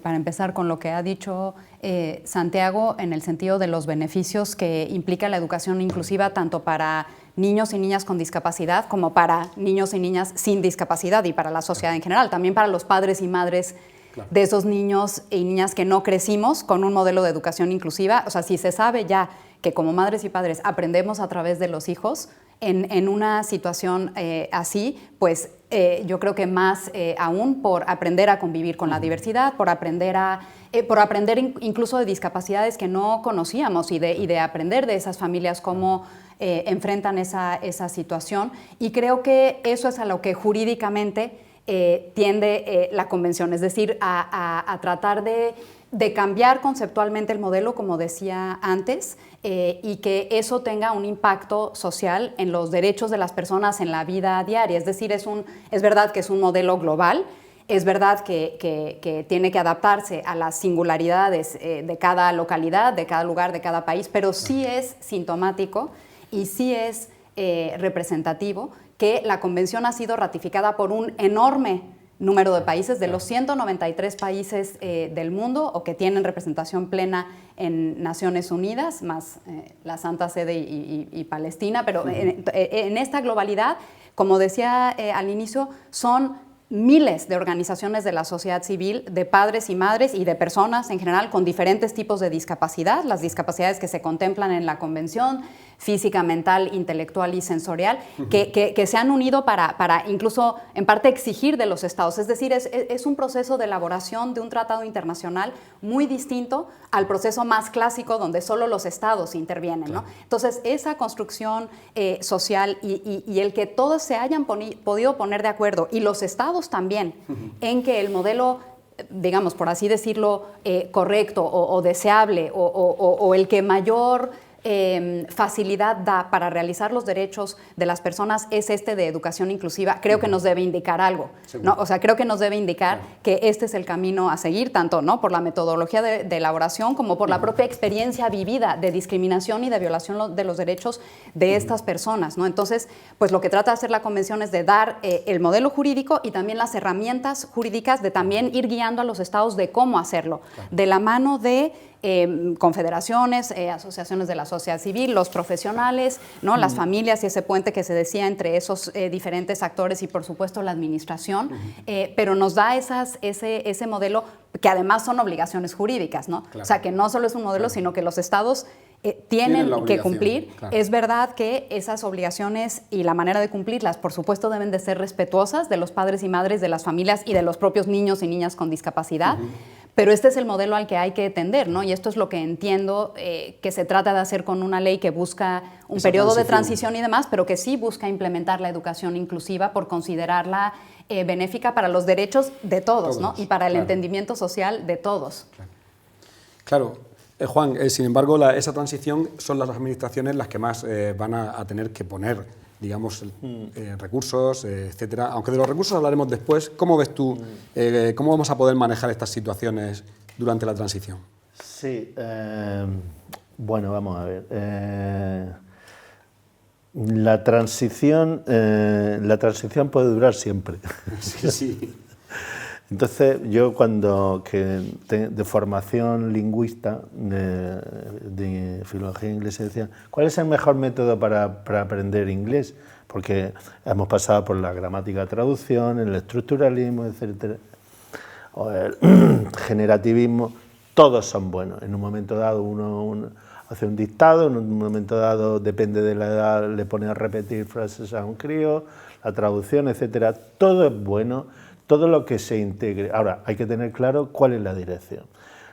para empezar con lo que ha dicho Santiago en el sentido de los beneficios que implica la educación inclusiva tanto para niños y niñas con discapacidad como para niños y niñas sin discapacidad y para la sociedad en general, también para los padres y madres de esos niños y niñas que no crecimos con un modelo de educación inclusiva. O sea, si se sabe ya que como madres y padres aprendemos a través de los hijos en una situación así, pues yo creo que más aún por aprender a convivir con la diversidad, por aprender incluso de discapacidades que no conocíamos y de aprender de esas familias cómo enfrentan esa situación. Y creo que eso es a lo que jurídicamente tiende la convención, es decir, a tratar de cambiar conceptualmente el modelo, como decía antes, y que eso tenga un impacto social en los derechos de las personas en la vida diaria. Es decir, es verdad que es un modelo global, es verdad que tiene que adaptarse a las singularidades de cada localidad, de cada lugar, de cada país, pero sí es sintomático y sí es representativo que la convención ha sido ratificada por un enorme número de países, de los 193 países del mundo o que tienen representación plena en Naciones Unidas, más la Santa Sede y Palestina, pero en esta globalidad, como decía al inicio, son miles de organizaciones de la sociedad civil, de padres y madres y de personas en general con diferentes tipos de discapacidad, las discapacidades que se contemplan en la convención, física, mental, intelectual y sensorial, que se han unido para incluso en parte exigir de los estados. Es decir, es un proceso de elaboración de un tratado internacional muy distinto al proceso más clásico donde solo los estados intervienen, ¿no? Entonces, esa construcción social y el que todos se hayan podido poner de acuerdo, y los estados también, en que el modelo digamos, por así decirlo, correcto o deseable o el que mayor facilidad da para realizar los derechos de las personas es este de educación inclusiva, creo que nos debe indicar algo, ¿no? O sea, creo que nos debe indicar que este es el camino a seguir, tanto, ¿no?, por la metodología de elaboración como por la propia experiencia vivida de discriminación y de violación de los derechos de estas personas, ¿no? Entonces, pues lo que trata de hacer la Convención es de dar el modelo jurídico y también las herramientas jurídicas de también ir guiando a los estados de cómo hacerlo, de la mano de confederaciones, asociaciones de la sociedad civil, los profesionales, ¿no?, las familias y ese puente que se decía entre esos diferentes actores y por supuesto la administración, pero nos da ese modelo que además son obligaciones jurídicas, ¿no? Claro. O sea, que no solo es un modelo, sino que los estados tienen que cumplir. Claro. Es verdad que esas obligaciones y la manera de cumplirlas, por supuesto, deben de ser respetuosas de los padres y madres, de las familias y de los propios niños y niñas con discapacidad. Pero este es el modelo al que hay que tender, ¿no? Y esto es lo que entiendo que se trata de hacer con una ley que busca un periodo de transición y demás, pero que sí busca implementar la educación inclusiva por considerarla benéfica para los derechos de todos, ¿no? Y para el entendimiento social de todos. Claro. Juan, sin embargo, esa transición son las administraciones las que más van a tener que poner, digamos, recursos, etcétera. Aunque de los recursos hablaremos después. ¿Cómo ves tú, cómo vamos a poder manejar estas situaciones durante la transición? Sí, bueno, vamos a ver. La transición puede durar siempre. Sí, sí. Entonces, yo de formación lingüista, de filología inglesa, decía, ¿cuál es el mejor método para aprender inglés? Porque hemos pasado por la gramática traducción, el estructuralismo, etcétera, o el generativismo, todos son buenos. En un momento dado uno hace un dictado, en un momento dado, depende de la edad, le pone a repetir frases a un crío, la traducción, etcétera, todo es bueno. Todo lo que se integre. Ahora, hay que tener claro cuál es la dirección.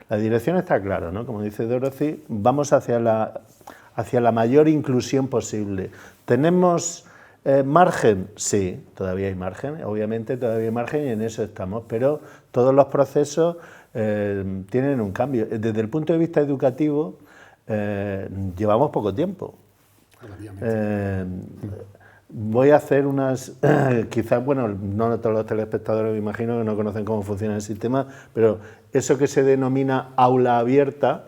La dirección está clara, ¿no? Como dice Dorothy, vamos hacia la mayor inclusión posible. ¿Tenemos margen? Sí, todavía hay margen, obviamente todavía hay margen y en eso estamos, pero todos los procesos tienen un cambio. Desde el punto de vista educativo, llevamos poco tiempo. Voy a hacer quizás, bueno, no todos los telespectadores me imagino que no conocen cómo funciona el sistema, pero eso que se denomina aula abierta,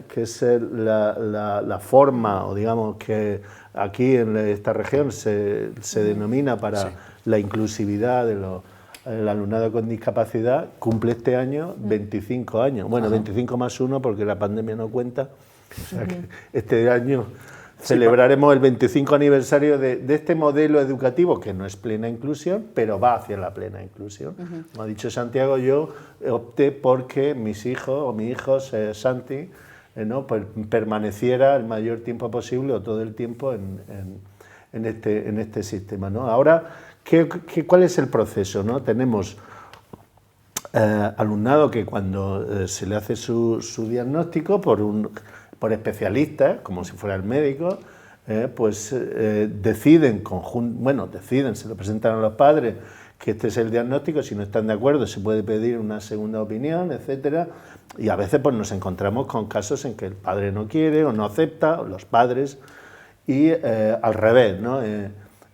que es la forma, o digamos que aquí en esta región se denomina para la inclusividad del alumnado con discapacidad, cumple este año 25 años. Bueno, 25 más 1 porque la pandemia no cuenta, o sea que este año celebraremos el 25 aniversario de este modelo educativo que no es plena inclusión, pero va hacia la plena inclusión. Como ha dicho Santiago, yo opté porque mi hijo Santi, pues permaneciera el mayor tiempo posible o todo el tiempo en este sistema, ¿no? Ahora, ¿cuál es el proceso, ¿no? Tenemos alumnado que cuando se le hace su diagnóstico por especialistas, como si fuera el médico, pues deciden, se lo presentan a los padres que este es el diagnóstico, si no están de acuerdo se puede pedir una segunda opinión, etcétera, y a veces pues nos encontramos con casos en que el padre no quiere o no acepta, o los padres, y al revés, ¿no?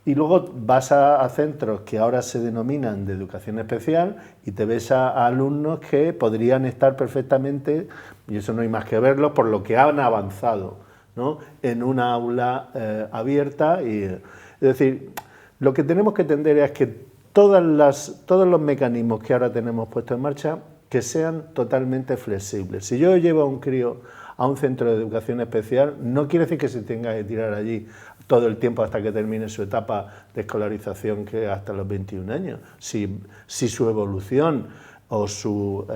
Y luego vas a centros que ahora se denominan de educación especial y te ves a alumnos que podrían estar perfectamente, y eso no hay más que verlo, por lo que han avanzado, ¿no?, en una aula abierta. Es decir, lo que tenemos que tender es que todos los mecanismos que ahora tenemos puestos en marcha, que sean totalmente flexibles. Si yo llevo a un crío a un centro de educación especial, no quiere decir que se tenga que tirar allí todo el tiempo hasta que termine su etapa de escolarización, que es hasta los 21 años. Si su evolución o su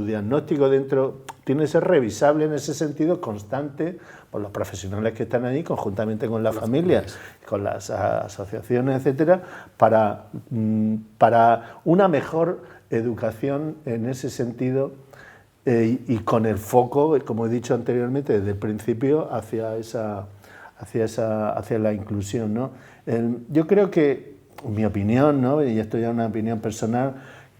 diagnóstico dentro tiene que ser revisable en ese sentido, constante, por los profesionales que están allí, conjuntamente con las familias, con las asociaciones, etcétera, para una mejor educación en ese sentido, y con el foco, como he dicho anteriormente, desde el principio hacia la inclusión, ¿no? Yo creo que, mi opinión, ¿no?, y esto ya es una opinión personal,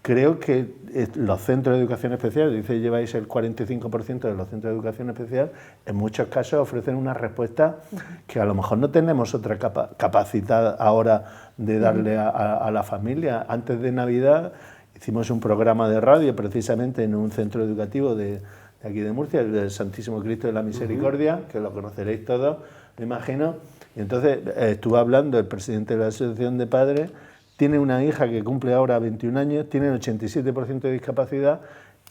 creo que los centros de educación especial, dice lleváis el 45% de los centros de educación especial, en muchos casos ofrecen una respuesta que a lo mejor no tenemos otra capacidad ahora de darle a la familia. Antes de Navidad hicimos un programa de radio precisamente en un centro educativo de aquí de Murcia, el Santísimo Cristo de la Misericordia, que lo conoceréis todos, me imagino. Y entonces estuvo hablando el presidente de la Asociación de Padres. Tiene una hija que cumple ahora 21 años, tiene el 87% de discapacidad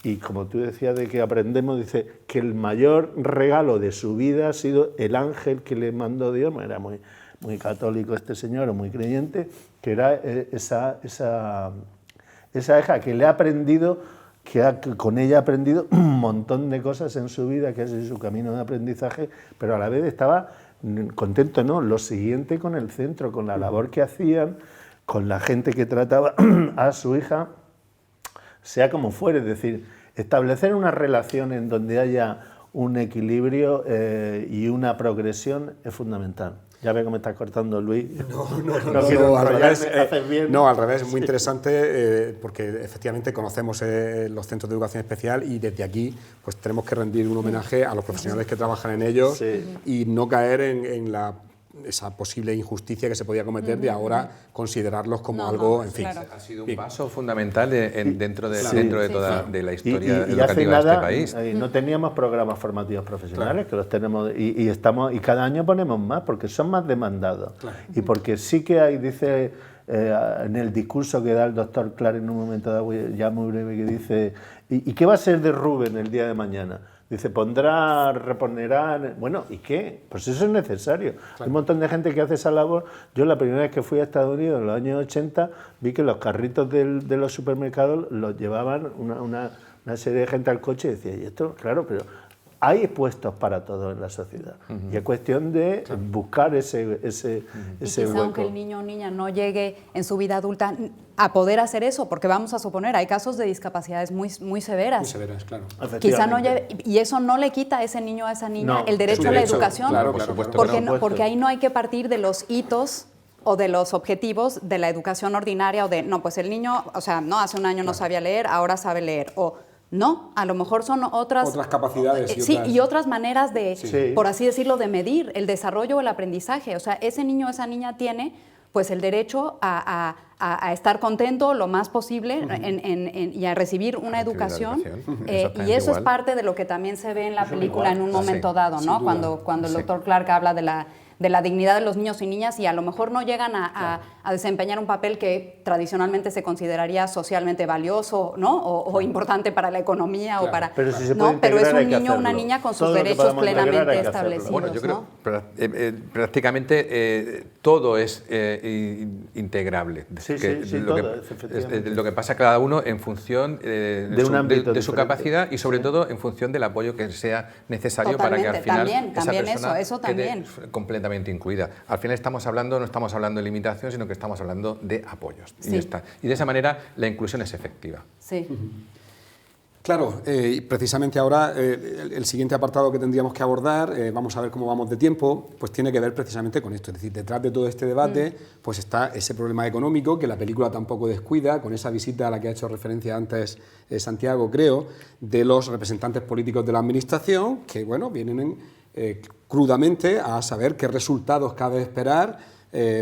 y, como tú decías de que aprendemos, dice que el mayor regalo de su vida ha sido el ángel que le mandó Dios. Era muy católico este señor, o muy creyente, que era esa hija que le ha aprendido, con ella ha aprendido un montón de cosas en su vida, que es su camino de aprendizaje, pero a la vez estaba contento, ¿no? Lo siguiente con el centro, con la labor que hacían, con la gente que trataba a su hija, sea como fuere, es decir, establecer una relación en donde haya un equilibrio y una progresión es fundamental. Ya veo que me estás cortando, Luis. No, al revés. No, al revés, es muy interesante porque efectivamente conocemos los centros de educación especial y desde aquí pues tenemos que rendir un homenaje a los profesionales que trabajan en ellos y no caer en esa posible injusticia que se podía cometer de ahora considerarlos como algo, en fin. Claro. Ha sido un paso fundamental dentro de toda la historia educativa de este país. No teníamos programas formativos profesionales, que los tenemos y cada año ponemos más porque son más demandados. Y porque sí que hay, dice en el discurso que da el doctor Clark en un momento dado, ya muy breve, que dice, ¿y qué va a ser de Rubén el día de mañana? Dice, reponerá... Bueno, ¿y qué? Pues eso es necesario. Hay un montón de gente que hace esa labor. Yo la primera vez que fui a Estados Unidos, en los años 80, vi que los carritos de los supermercados los llevaban una serie de gente al coche y decía, y esto, claro, pero hay puestos para todos en la sociedad. Y es cuestión de buscar ese hueco. Aunque el niño o niña no llegue en su vida adulta a poder hacer eso, porque vamos a suponer, hay casos de discapacidades muy severas. Muy severas, claro. Quizá no lleve, y eso no le quita a ese niño o a esa niña el derecho a la educación. Claro, por supuesto. Porque ahí no hay que partir de los hitos o de los objetivos de la educación ordinaria o de, no, pues el niño, o sea, no, hace un año no sabía leer, ahora sabe leer, o no, a lo mejor son otras capacidades y otras maneras de, por así decirlo, de medir el desarrollo o el aprendizaje. O sea, ese niño o esa niña tiene pues el derecho a estar contento lo más posible y a recibir una educación. Y eso es parte de lo que también se ve en la película en un momento dado, ¿no? Cuando el doctor Clark habla de la dignidad de los niños y niñas y a lo mejor no llegan a desempeñar un papel que tradicionalmente se consideraría socialmente valioso, ¿no? O importante para la economía o para... Pero, si pero es un niño o una niña con sus derechos plenamente establecidos. Bueno, yo creo prácticamente todo es integrable. Lo que pasa cada uno en función de su capacidad y sobre todo en función del apoyo que sea necesario para que al final esa persona eso también. quede completamente incluida. Al final no estamos hablando de limitación, sino que estamos hablando de apoyos. Y de esa manera la inclusión es efectiva. Sí. Claro, precisamente ahora el siguiente apartado que tendríamos que abordar, vamos a ver cómo vamos de tiempo, pues tiene que ver precisamente con esto. Es decir, detrás de todo este debate pues está ese problema económico que la película tampoco descuida, con esa visita a la que ha hecho referencia antes Santiago, creo, de los representantes políticos de la Administración, que bueno, vienen crudamente a saber qué resultados cabe esperar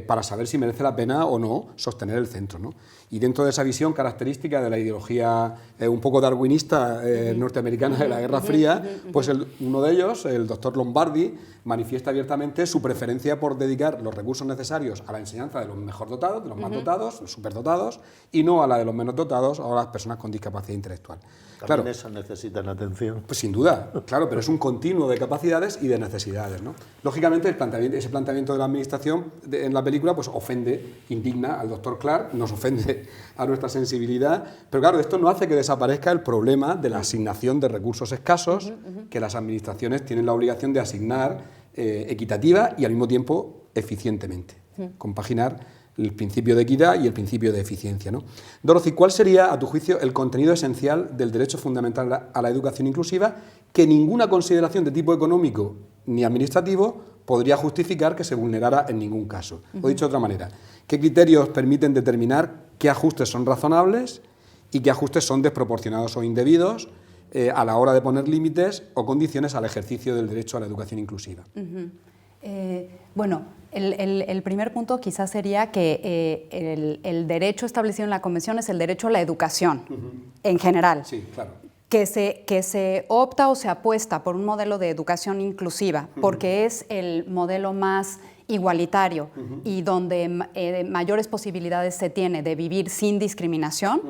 para saber si merece la pena o no sostener el centro, ¿no? Y dentro de esa visión característica de la ideología un poco darwinista norteamericana de la Guerra Fría, pues uno de ellos, el doctor Lombardi, manifiesta abiertamente su preferencia por dedicar los recursos necesarios a la enseñanza de los mejor dotados, de los más dotados, los superdotados, y no a la de los menos dotados o a las personas con discapacidad intelectual. También claro, eso necesitan atención. Pues sin duda, claro, pero es un continuo de capacidades y de necesidades, ¿no? Lógicamente, ese planteamiento de la Administración en la película pues ofende, indigna al doctor Clark, nos ofende a nuestra sensibilidad, pero claro, esto no hace que desaparezca el problema de la asignación de recursos escasos que las Administraciones tienen la obligación de asignar equitativa y al mismo tiempo eficientemente, compaginar el principio de equidad y el principio de eficiencia, ¿no? Dorothy, ¿cuál sería, a tu juicio, el contenido esencial del derecho fundamental a la educación inclusiva que ninguna consideración de tipo económico ni administrativo podría justificar que se vulnerara en ningún caso? O dicho de otra manera, ¿qué criterios permiten determinar qué ajustes son razonables y qué ajustes son desproporcionados o indebidos a la hora de poner límites o condiciones al ejercicio del derecho a la educación inclusiva. Bueno, el primer punto quizás sería que el derecho establecido en la Convención es el derecho a la educación en general. Sí, claro. Que se opta o se apuesta por un modelo de educación inclusiva, porque es el modelo más igualitario y donde mayores posibilidades se tiene de vivir sin discriminación,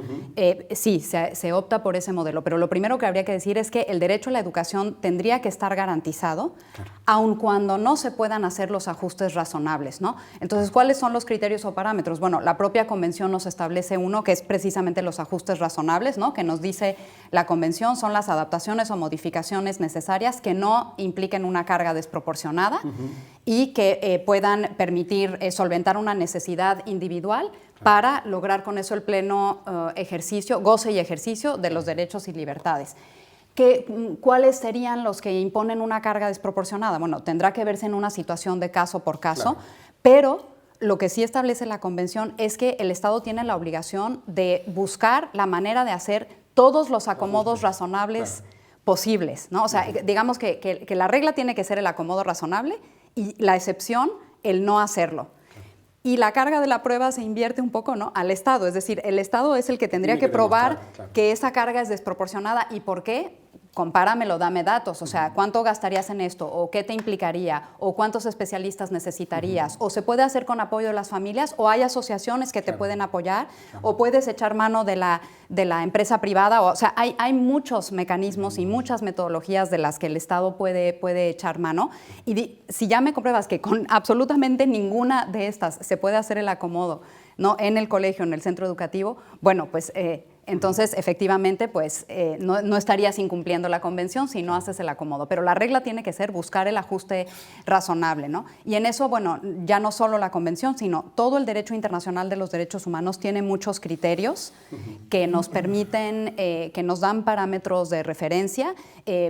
sí, se opta por ese modelo. Pero lo primero que habría que decir es que el derecho a la educación tendría que estar garantizado, claro, aun cuando no se puedan hacer los ajustes razonables, ¿no? Entonces, ¿cuáles son los criterios o parámetros? Bueno, la propia Convención nos establece uno que es precisamente los ajustes razonables, ¿no? Que nos dice la Convención son las adaptaciones o modificaciones necesarias que no impliquen una carga desproporcionada y que puedan permitir solventar una necesidad individual para lograr con eso el pleno ejercicio, goce y ejercicio de los derechos y libertades. ¿Cuáles serían los que imponen una carga desproporcionada? Bueno, tendrá que verse en una situación de caso por caso, claro, pero lo que sí establece la Convención es que el Estado tiene la obligación de buscar la manera de hacer todos los acomodos razonables, claro, posibles, ¿no? O sea, digamos que la regla tiene que ser el acomodo razonable y la excepción, el no hacerlo. Y la carga de la prueba se invierte un poco, ¿no?, al Estado. Es decir, el Estado es el que tendría que probar, claro, que esa carga es desproporcionada. ¿Y por qué? Compáramelo, dame datos. O sea, ¿cuánto gastarías en esto? ¿O qué te implicaría? ¿O cuántos especialistas necesitarías? ¿O se puede hacer con apoyo de las familias? ¿O hay asociaciones que te pueden apoyar? ¿O puedes echar mano de la empresa privada? O sea, hay muchos mecanismos y muchas metodologías de las que el Estado puede echar mano. Y si ya me compruebas que con absolutamente ninguna de estas se puede hacer el acomodo, ¿no?, en el colegio, en el centro educativo, bueno, pues entonces efectivamente pues no estarías incumpliendo la Convención si no haces el acomodo, pero la regla tiene que ser buscar el ajuste razonable, ¿no? Y en eso, bueno, ya no solo la Convención, sino todo el derecho internacional de los derechos humanos tiene muchos criterios que nos permiten, que nos dan parámetros de referencia.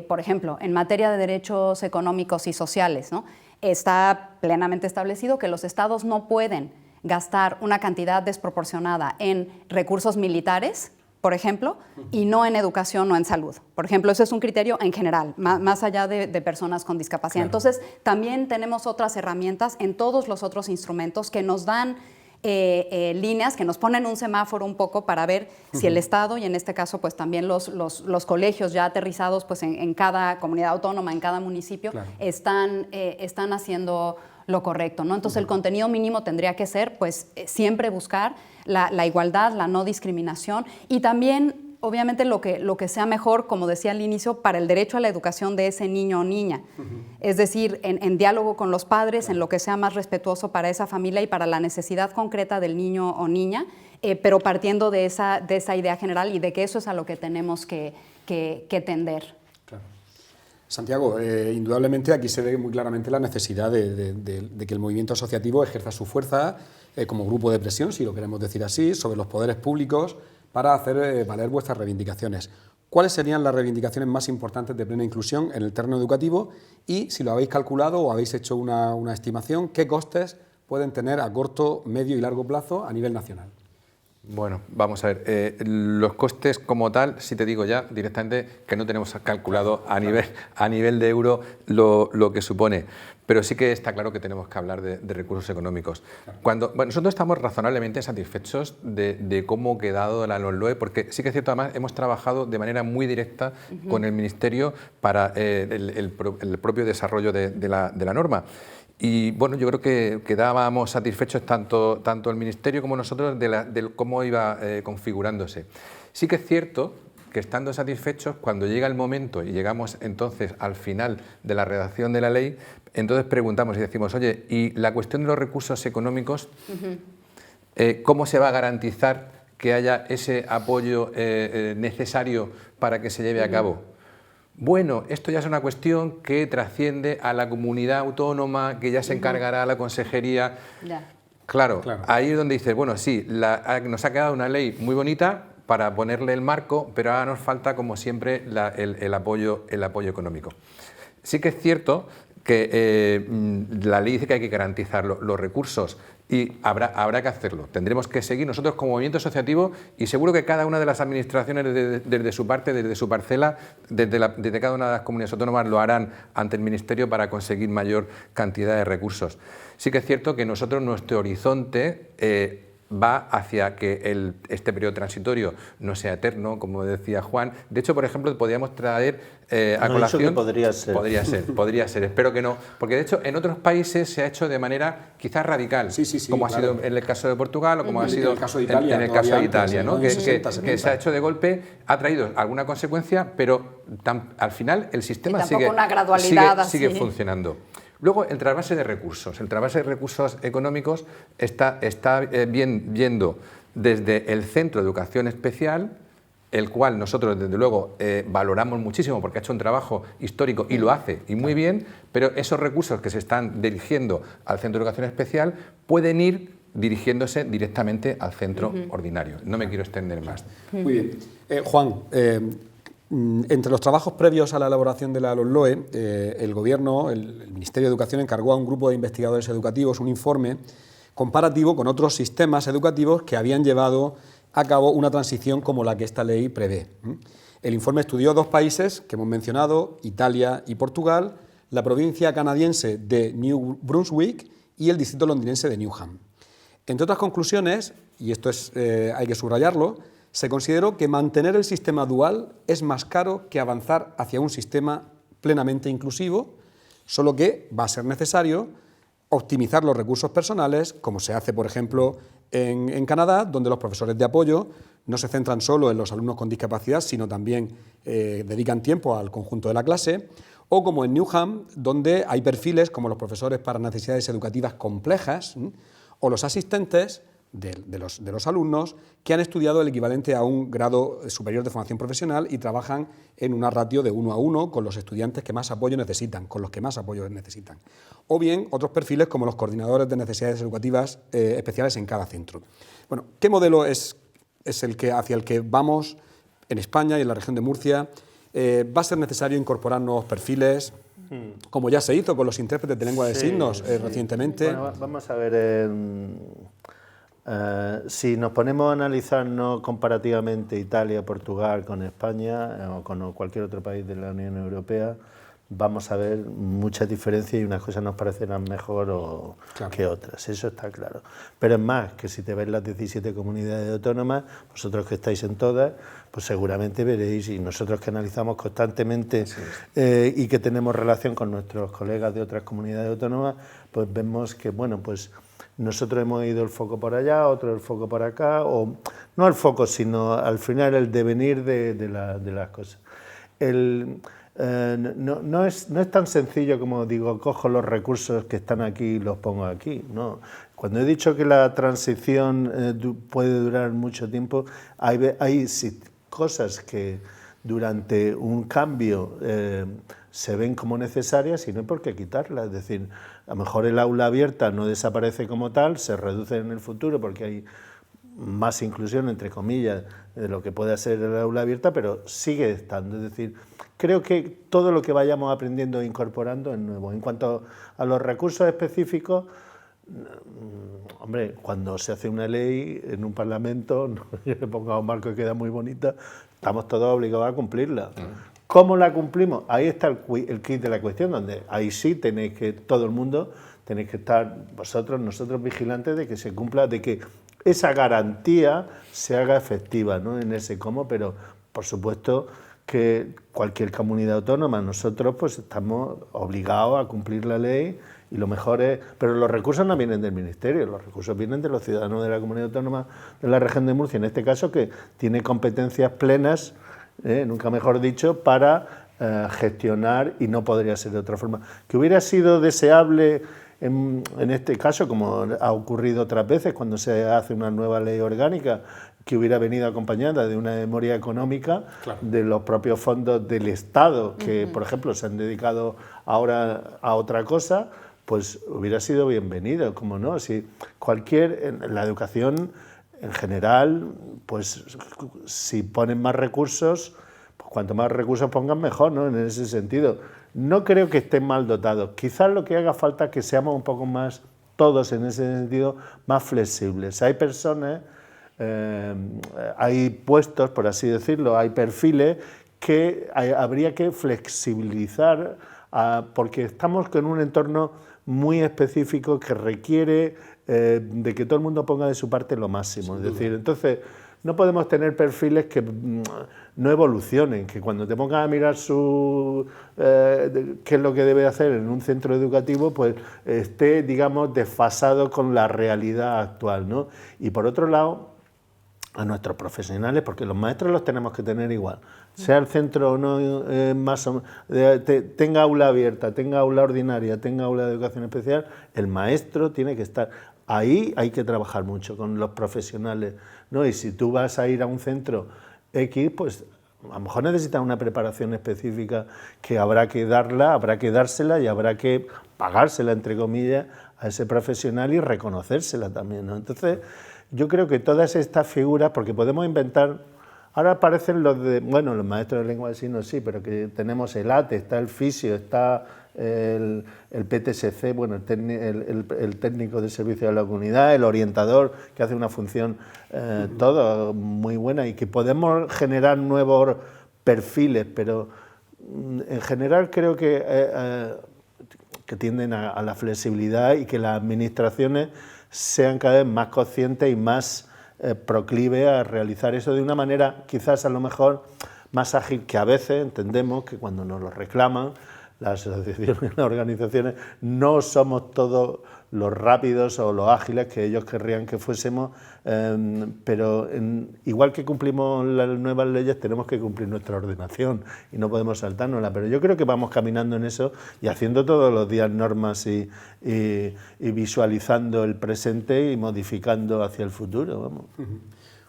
Por ejemplo, en materia de derechos económicos y sociales, ¿no?, está plenamente establecido que los estados no pueden gastar una cantidad desproporcionada en recursos militares, por ejemplo, y no en educación o en salud. Por ejemplo, ese es un criterio en general, más allá de personas con discapacidad. Claro. Entonces, también tenemos otras herramientas en todos los otros instrumentos que nos dan líneas, que nos ponen un semáforo un poco para ver si el Estado, y en este caso pues también los colegios ya aterrizados pues en cada comunidad autónoma, en cada municipio, claro, están haciendo lo correcto, ¿no? Entonces el contenido mínimo tendría que ser pues siempre buscar la igualdad, la no discriminación y también obviamente lo que sea mejor, como decía al inicio, para el derecho a la educación de ese niño o niña. Es decir, en diálogo con los padres, en lo que sea más respetuoso para esa familia y para la necesidad concreta del niño o niña, pero partiendo de esa idea general y de que eso es a lo que tenemos que tender. Claro. Santiago, indudablemente aquí se ve muy claramente la necesidad de que el movimiento asociativo ejerza su fuerza como grupo de presión, si lo queremos decir así, sobre los poderes públicos para hacer valer vuestras reivindicaciones. ¿Cuáles serían las reivindicaciones más importantes de plena inclusión en el terreno educativo? Y si lo habéis calculado o habéis hecho una estimación, ¿qué costes pueden tener a corto, medio y largo plazo a nivel nacional? Bueno, vamos a ver, los costes como tal, si te digo ya directamente que no tenemos calculado a nivel de euro lo que supone, pero sí que está claro que tenemos que hablar de recursos económicos. Bueno, nosotros estamos razonablemente satisfechos de cómo ha quedado la LOMLOE, porque sí que es cierto, además hemos trabajado de manera muy directa con el Ministerio para el propio desarrollo de la norma. Y bueno, yo creo que quedábamos satisfechos tanto el Ministerio como nosotros de cómo iba configurándose. Sí que es cierto que estando satisfechos, cuando llega el momento y llegamos entonces al final de la redacción de la ley, entonces preguntamos y decimos, oye, ¿y la cuestión de los recursos económicos, cómo se va a garantizar que haya ese apoyo necesario para que se lleve a cabo? Bueno, esto ya es una cuestión que trasciende a la comunidad autónoma, que ya se encargará la consejería. Ya. Claro, ahí es donde dices, bueno, sí, nos ha quedado una ley muy bonita para ponerle el marco, pero ahora nos falta, como siempre, el apoyo económico. Sí que es cierto que la ley dice que hay que garantizar los recursos, Y habrá que hacerlo. Tendremos que seguir nosotros como movimiento asociativo y seguro que cada una de las administraciones desde su parte, desde su parcela, desde cada una de las comunidades autónomas lo harán ante el Ministerio para conseguir mayor cantidad de recursos. Sí que es cierto que nosotros, nuestro horizonte va hacia que este periodo transitorio no sea eterno, como decía Juan. De hecho, por ejemplo, podríamos traer a colación... Que podría ser. Podría ser, espero que no. Porque de hecho en otros países se ha hecho de manera quizás radical, como claro. ha sido en el caso de Portugal o como ha sido en el caso de Italia, en el caso de Italia, ¿no? que 60, se ha hecho de golpe, ha traído alguna consecuencia, pero al final el sistema sigue funcionando. Luego, el trasvase de recursos. El trasvase de recursos económicos está viendo desde el Centro de Educación Especial, el cual nosotros, desde luego, valoramos muchísimo porque ha hecho un trabajo histórico y lo hace, y muy bien, pero esos recursos que se están dirigiendo al Centro de Educación Especial pueden ir dirigiéndose directamente al centro ordinario. No me quiero extender más. Muy bien. Juan, entre los trabajos previos a la elaboración de la LOMLOE, el Gobierno, el Ministerio de Educación, encargó a un grupo de investigadores educativos un informe comparativo con otros sistemas educativos que habían llevado a cabo una transición como la que esta ley prevé. El informe estudió 2 países que hemos mencionado, Italia y Portugal, la provincia canadiense de New Brunswick y el distrito londinense de Newham. Entre otras conclusiones, y esto hay que subrayarlo, se consideró que mantener el sistema dual es más caro que avanzar hacia un sistema plenamente inclusivo, solo que va a ser necesario optimizar los recursos personales, como se hace, por ejemplo, en Canadá, donde los profesores de apoyo no se centran solo en los alumnos con discapacidad, sino también dedican tiempo al conjunto de la clase, o como en Newham, donde hay perfiles como los profesores para necesidades educativas complejas, o los asistentes de los alumnos que han estudiado el equivalente a un grado superior de formación profesional y trabajan en una ratio de 1 a 1 con los estudiantes que más apoyo necesitan, con los que más apoyo necesitan. O bien otros perfiles como los coordinadores de necesidades educativas especiales en cada centro. Bueno, ¿qué modelo es hacia el que vamos en España y en la región de Murcia? ¿Va a ser necesario incorporar nuevos perfiles, como ya se hizo con los intérpretes de lengua de signos recientemente? Bueno, vamos a ver... si nos ponemos a analizarnos comparativamente Italia, Portugal con España o con cualquier otro país de la Unión Europea, vamos a ver muchas diferencias y unas cosas nos parecerán mejor que otras, eso está claro. Pero es más, que si te ves las 17 comunidades autónomas, vosotros que estáis en todas, pues seguramente veréis, y nosotros que analizamos constantemente y que tenemos relación con nuestros colegas de otras comunidades autónomas, pues vemos que, bueno, pues nosotros hemos ido el foco por allá, otro el foco por acá, o no el foco, sino al final el devenir de las cosas. No es tan sencillo como digo, cojo los recursos que están aquí y los pongo aquí, no. Cuando he dicho que la transición puede durar mucho tiempo, hay cosas que durante un cambio se ven como necesarias y no hay por qué quitarlas, es decir, a lo mejor el aula abierta no desaparece como tal, se reduce en el futuro porque hay más inclusión, entre comillas, de lo que puede ser el aula abierta, pero sigue estando. Es decir, creo que todo lo que vayamos aprendiendo e incorporando es nuevo. En cuanto a los recursos específicos, hombre, cuando se hace una ley en un parlamento, no le ponga un marco que queda muy bonita, estamos todos obligados a cumplirla. ¿Cómo la cumplimos? Ahí está el kit de la cuestión, donde ahí sí tenéis que, todo el mundo, tenéis que estar nosotros vigilantes de que se cumpla, de que esa garantía se haga efectiva, ¿no? En ese cómo, pero por supuesto que cualquier comunidad autónoma, nosotros pues estamos obligados a cumplir la ley y lo mejor es... Pero los recursos no vienen del Ministerio, los recursos vienen de los ciudadanos de la comunidad autónoma de la región de Murcia, en este caso que tiene competencias plenas, nunca mejor dicho, para gestionar y no podría ser de otra forma. Que hubiera sido deseable en este caso, como ha ocurrido otras veces cuando se hace una nueva ley orgánica, que hubiera venido acompañada de una memoria económica de los propios fondos del Estado, que por ejemplo se han dedicado ahora a otra cosa, pues hubiera sido bienvenido, como no. Si la educación en general, pues si ponen más recursos, pues cuanto más recursos pongan mejor, ¿no? En ese sentido. No creo que estén mal dotados. Quizás lo que haga falta es que seamos un poco más todos en ese sentido más flexibles. Hay personas, hay puestos, por así decirlo, hay perfiles que habría que flexibilizar porque estamos con un entorno muy específico que requiere de que todo el mundo ponga de su parte lo máximo. Es decir, entonces no podemos tener perfiles que no evolucionen, que cuando te pongas a mirar qué es lo que debe hacer en un centro educativo, pues esté, digamos, desfasado con la realidad actual, ¿no? Y por otro lado, a nuestros profesionales, porque los maestros los tenemos que tener igual, sea el centro o no, tenga aula abierta, tenga aula ordinaria, tenga aula de educación especial, el maestro tiene que estar. Ahí hay que trabajar mucho con los profesionales, ¿no? Y si tú vas a ir a un centro X, pues a lo mejor necesitas una preparación específica que habrá que darla, habrá que dársela y habrá que pagársela, entre comillas, a ese profesional y reconocérsela también, ¿no? Entonces, yo creo que todas estas figuras, porque podemos inventar, ahora aparecen los maestros de lengua de signos sí, pero que tenemos el ATE, está el fisio, está el PTSC, bueno, el técnico de servicio de la comunidad, el orientador, que hace una función todo muy buena y que podemos generar nuevos perfiles, pero en general creo que tienden a la flexibilidad y que las administraciones sean cada vez más conscientes y más proclive a realizar eso de una manera quizás a lo mejor más ágil, que a veces entendemos que cuando nos lo reclaman las asociaciones y las organizaciones no somos todos los rápidos o los ágiles que ellos querrían que fuésemos, pero igual que cumplimos las nuevas leyes tenemos que cumplir nuestra ordenación y no podemos saltárnosla, pero yo creo que vamos caminando en eso y haciendo todos los días normas y visualizando el presente y modificando hacia el futuro. Vamos.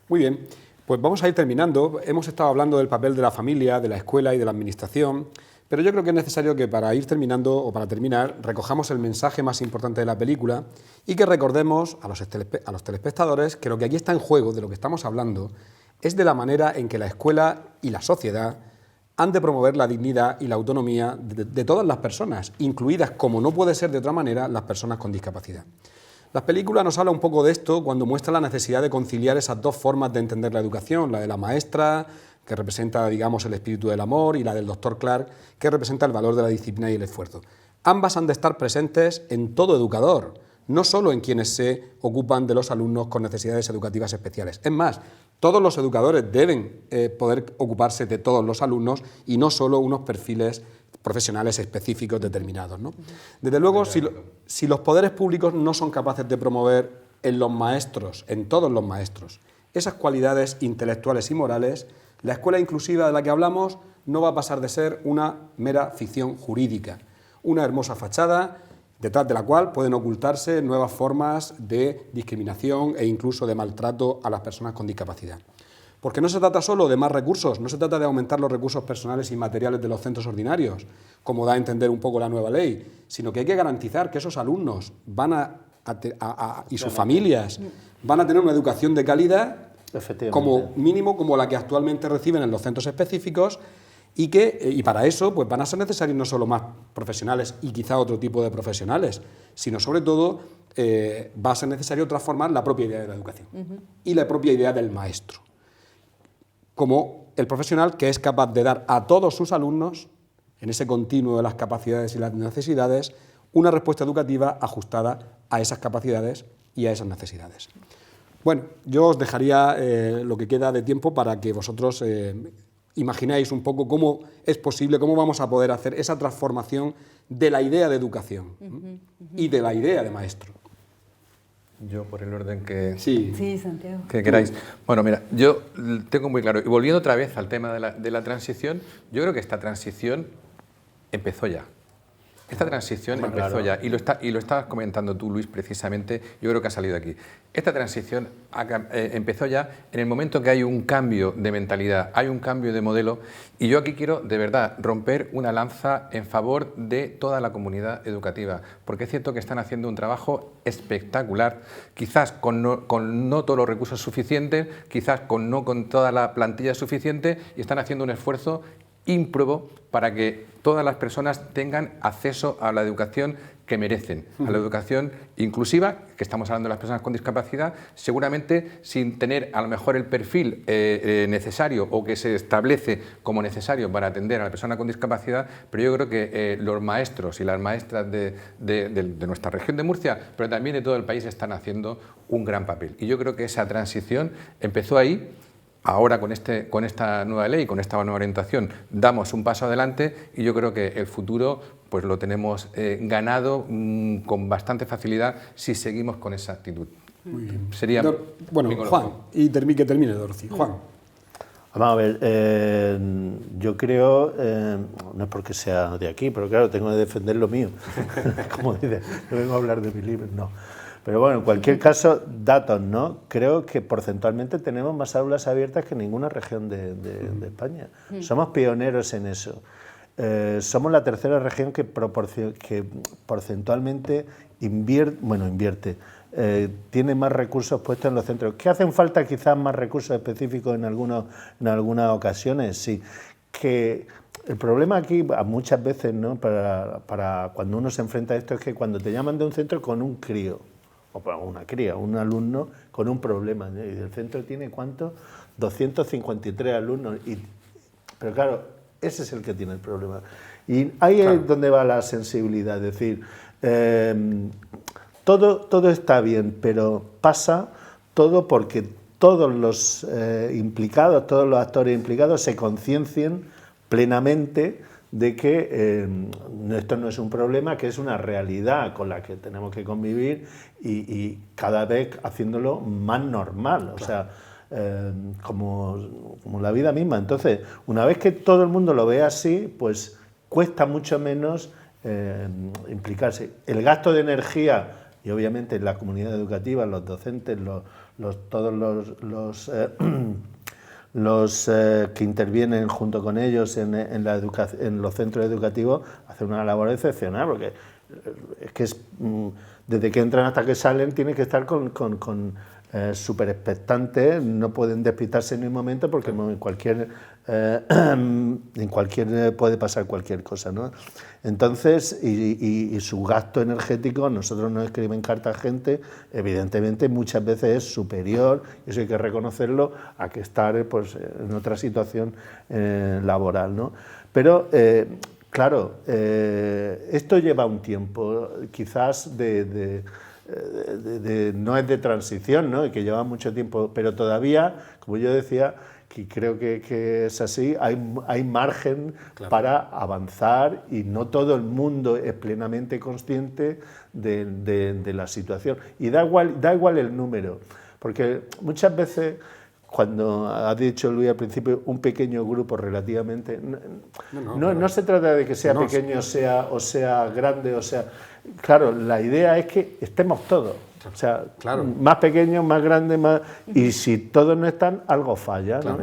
Muy bien, pues vamos a ir terminando. Hemos estado hablando del papel de la familia, de la escuela y de la administración. Pero yo creo que es necesario que para ir terminando o para terminar recojamos el mensaje más importante de la película y que recordemos a los telespectadores que lo que aquí está en juego, de lo que estamos hablando, es de la manera en que la escuela y la sociedad han de promover la dignidad y la autonomía de todas las personas, incluidas, como no puede ser de otra manera, las personas con discapacidad. La película nos habla un poco de esto cuando muestra la necesidad de conciliar esas dos formas de entender la educación, la de la maestra, que representa, digamos, el espíritu del amor, y la del doctor Clark, que representa el valor de la disciplina y el esfuerzo. Ambas han de estar presentes en todo educador, no solo en quienes se ocupan de los alumnos con necesidades educativas especiales. Es más, todos los educadores deben poder ocuparse de todos los alumnos y no solo unos perfiles profesionales específicos determinados, ¿no? Desde luego, si los poderes públicos no son capaces de promover en los maestros, en todos los maestros, esas cualidades intelectuales y morales, la escuela inclusiva de la que hablamos no va a pasar de ser una mera ficción jurídica, una hermosa fachada detrás de la cual pueden ocultarse nuevas formas de discriminación e incluso de maltrato a las personas con discapacidad. Porque no se trata solo de más recursos, no se trata de aumentar los recursos personales y materiales de los centros ordinarios, como da a entender un poco la nueva ley, sino que hay que garantizar que esos alumnos y sus familias van a tener una educación de calidad, como mínimo como la que actualmente reciben en los centros específicos, y para eso pues van a ser necesarios no solo más profesionales y quizá otro tipo de profesionales, sino sobre todo va a ser necesario transformar la propia idea de la educación y la propia idea del maestro, como el profesional que es capaz de dar a todos sus alumnos, en ese continuo de las capacidades y las necesidades, una respuesta educativa ajustada a esas capacidades y a esas necesidades. Bueno, yo os dejaría lo que queda de tiempo para que vosotros imagináis un poco cómo es posible, cómo vamos a poder hacer esa transformación de la idea de educación y de la idea de maestro. Yo, por el orden que, sí, Santiago, que queráis. Bueno, mira, yo tengo muy claro, y volviendo otra vez al tema de la transición, yo creo que esta transición empezó ya. Esta transición empezó ya, y lo estabas comentando tú, Luis, precisamente, yo creo que ha salido aquí. Esta transición empezó ya en el momento en que hay un cambio de mentalidad, hay un cambio de modelo, y yo aquí quiero, de verdad, romper una lanza en favor de toda la comunidad educativa, porque es cierto que están haciendo un trabajo espectacular, quizás con no todos los recursos suficientes, quizás con toda la plantilla suficiente, y están haciendo un esfuerzo ímprobo para que todas las personas tengan acceso a la educación que merecen, a la educación inclusiva, que estamos hablando de las personas con discapacidad, seguramente sin tener a lo mejor el perfil necesario o que se establece como necesario para atender a la persona con discapacidad, pero yo creo que los maestros y las maestras de nuestra región de Murcia, pero también de todo el país, están haciendo un gran papel. Y yo creo que esa transición empezó ahí. Ahora con esta nueva ley, con esta nueva orientación, damos un paso adelante y yo creo que el futuro pues lo tenemos ganado con bastante facilidad si seguimos con esa actitud. Muy bien. Sería bueno, Juan, y que termine Dorothy. Juan. Vamos a ver, yo creo, no es porque sea de aquí, pero claro, tengo que defender lo mío. Como dice, no vengo a hablar de mi libro, no. Pero bueno, en cualquier caso, datos, ¿no? Creo que porcentualmente tenemos más aulas abiertas que ninguna región de España. Somos pioneros en eso. Somos la tercera región que porcentualmente invierte. Tiene más recursos puestos en los centros. ¿Que hacen falta quizás más recursos específicos en algunas ocasiones? Sí. Que el problema aquí, muchas veces, ¿no? para cuando uno se enfrenta a esto, es que cuando te llaman de un centro con un crío, o para una cría, un alumno con un problema, ¿no? Y el centro tiene, ¿cuánto? 253 alumnos. Pero claro, ese es el que tiene el problema. Y ahí es donde va la sensibilidad, es decir, todo está bien, pero pasa todo porque todos los implicados, todos los actores implicados se conciencien plenamente de que esto no es un problema, que es una realidad con la que tenemos que convivir y cada vez haciéndolo más normal, o sea, como la vida misma. Entonces, una vez que todo el mundo lo ve así, pues cuesta mucho menos implicarse. El gasto de energía, y obviamente la comunidad educativa, los docentes, todos los que intervienen junto con ellos en los centros educativos, hacen una labor excepcional, porque es que desde que entran hasta que salen tienen que estar súper expectantes, no pueden despistarse en un momento porque en cualquier puede pasar cualquier cosa, ¿no? Entonces, y su gasto energético, nosotros nos escriben cartas gente, evidentemente muchas veces es superior, y eso hay que reconocerlo, a que estar pues, en otra situación laboral, ¿no? Pero, claro, esto lleva un tiempo, quizás no es de transición, ¿no? Y que lleva mucho tiempo, pero todavía, como yo decía, que creo que es así, hay margen para avanzar y no todo el mundo es plenamente consciente de la situación. Y da igual el número, porque muchas veces, cuando ha dicho Luis al principio, un pequeño grupo relativamente, no se trata de que sea pequeño o sea grande, o sea... Claro, la idea es que estemos todos, o sea, más pequeños, más grandes, más... Y si todos no están, algo falla, ¿no?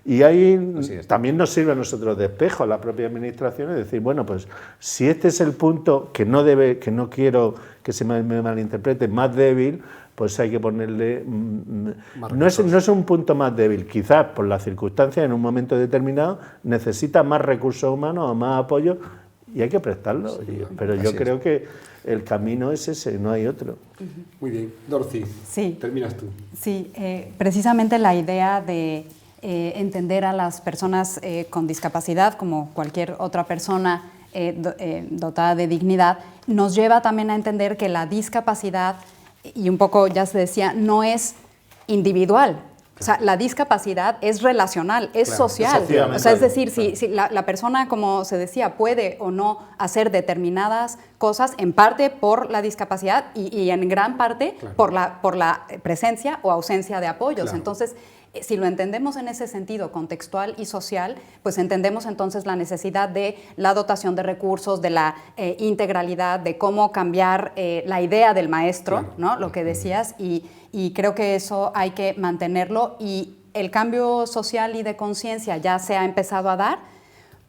Y ahí también nos sirve a nosotros de espejo, a la propia administración, es decir, bueno, pues si este es el punto que no quiero que se me malinterprete, más débil, pues hay que ponerle... No es un punto más débil, quizás por las circunstancias en un momento determinado necesita más recursos humanos o más apoyo, y hay que prestarlo, pero yo creo que el camino es ese, no hay otro. Muy bien. Dorothy, terminas tú. Sí, precisamente la idea de entender a las personas con discapacidad como cualquier otra persona dotada de dignidad, nos lleva también a entender que la discapacidad, y un poco ya se decía, no es individual. O sea, la discapacidad es relacional, es social. O sea, es decir, si la persona, como se decía, puede o no hacer determinadas cosas, en parte por la discapacidad y en gran parte por la presencia o ausencia de apoyos. Entonces, si lo entendemos en ese sentido contextual y social, pues entendemos entonces la necesidad de la dotación de recursos, de la integralidad, de cómo cambiar la idea del maestro, ¿no? Lo que decías, y creo que eso hay que mantenerlo, y el cambio social y de conciencia ya se ha empezado a dar.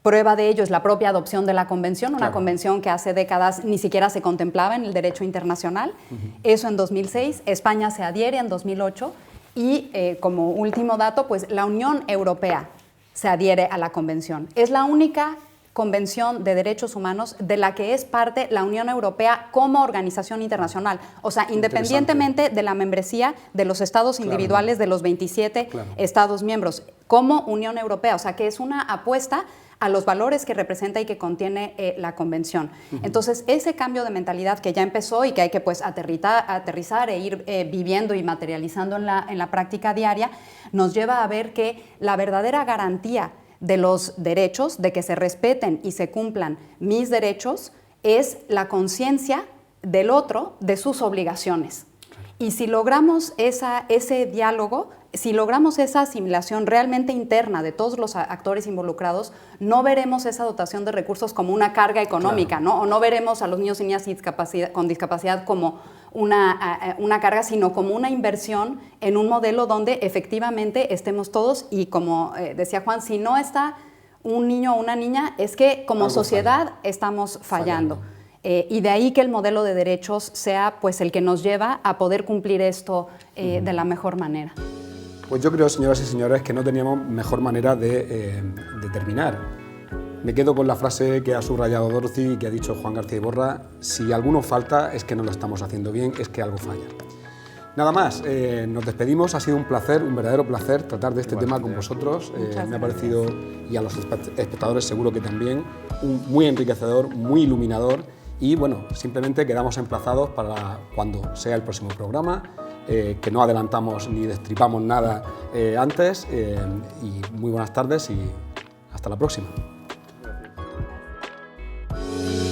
Prueba de ello es la propia adopción de la Convención, una convención que hace décadas ni siquiera se contemplaba en el derecho internacional. Eso en 2006, España se adhiere en 2008, y como último dato, pues la Unión Europea se adhiere a la Convención. Es la única Convención de Derechos Humanos de la que es parte la Unión Europea como organización internacional. O sea, independientemente de la membresía de los estados individuales de los 27 estados miembros, como Unión Europea. O sea, que es una apuesta a los valores que representa y que contiene la Convención. Entonces, ese cambio de mentalidad que ya empezó y que hay que pues, aterrizar e ir viviendo y materializando en la práctica diaria, nos lleva a ver que la verdadera garantía de los derechos, de que se respeten y se cumplan mis derechos, es la conciencia del otro de sus obligaciones. Y si logramos ese diálogo, si logramos esa asimilación realmente interna de todos los actores involucrados, no veremos esa dotación de recursos como una carga económica, ¿no? O no veremos a los niños y niñas con discapacidad como una carga, sino como una inversión en un modelo donde efectivamente estemos todos y como decía Juan, si no está un niño o una niña, es que como sociedad estamos fallando. Y de ahí que el modelo de derechos sea pues, el que nos lleva a poder cumplir esto de la mejor manera. Pues yo creo, señoras y señores, que no teníamos mejor manera de terminar. Me quedo con la frase que ha subrayado Dorothy y que ha dicho Juan García Iborra: si alguno falta es que no lo estamos haciendo bien, es que algo falla. Nada más, nos despedimos, ha sido un placer, un verdadero placer tratar de este tema con vosotros. Me ha parecido, y a los espectadores seguro que también, muy enriquecedor, muy iluminador. Y bueno, simplemente quedamos emplazados para cuando sea el próximo programa, que no adelantamos ni destripamos nada antes. Y muy buenas tardes y hasta la próxima. Gracias.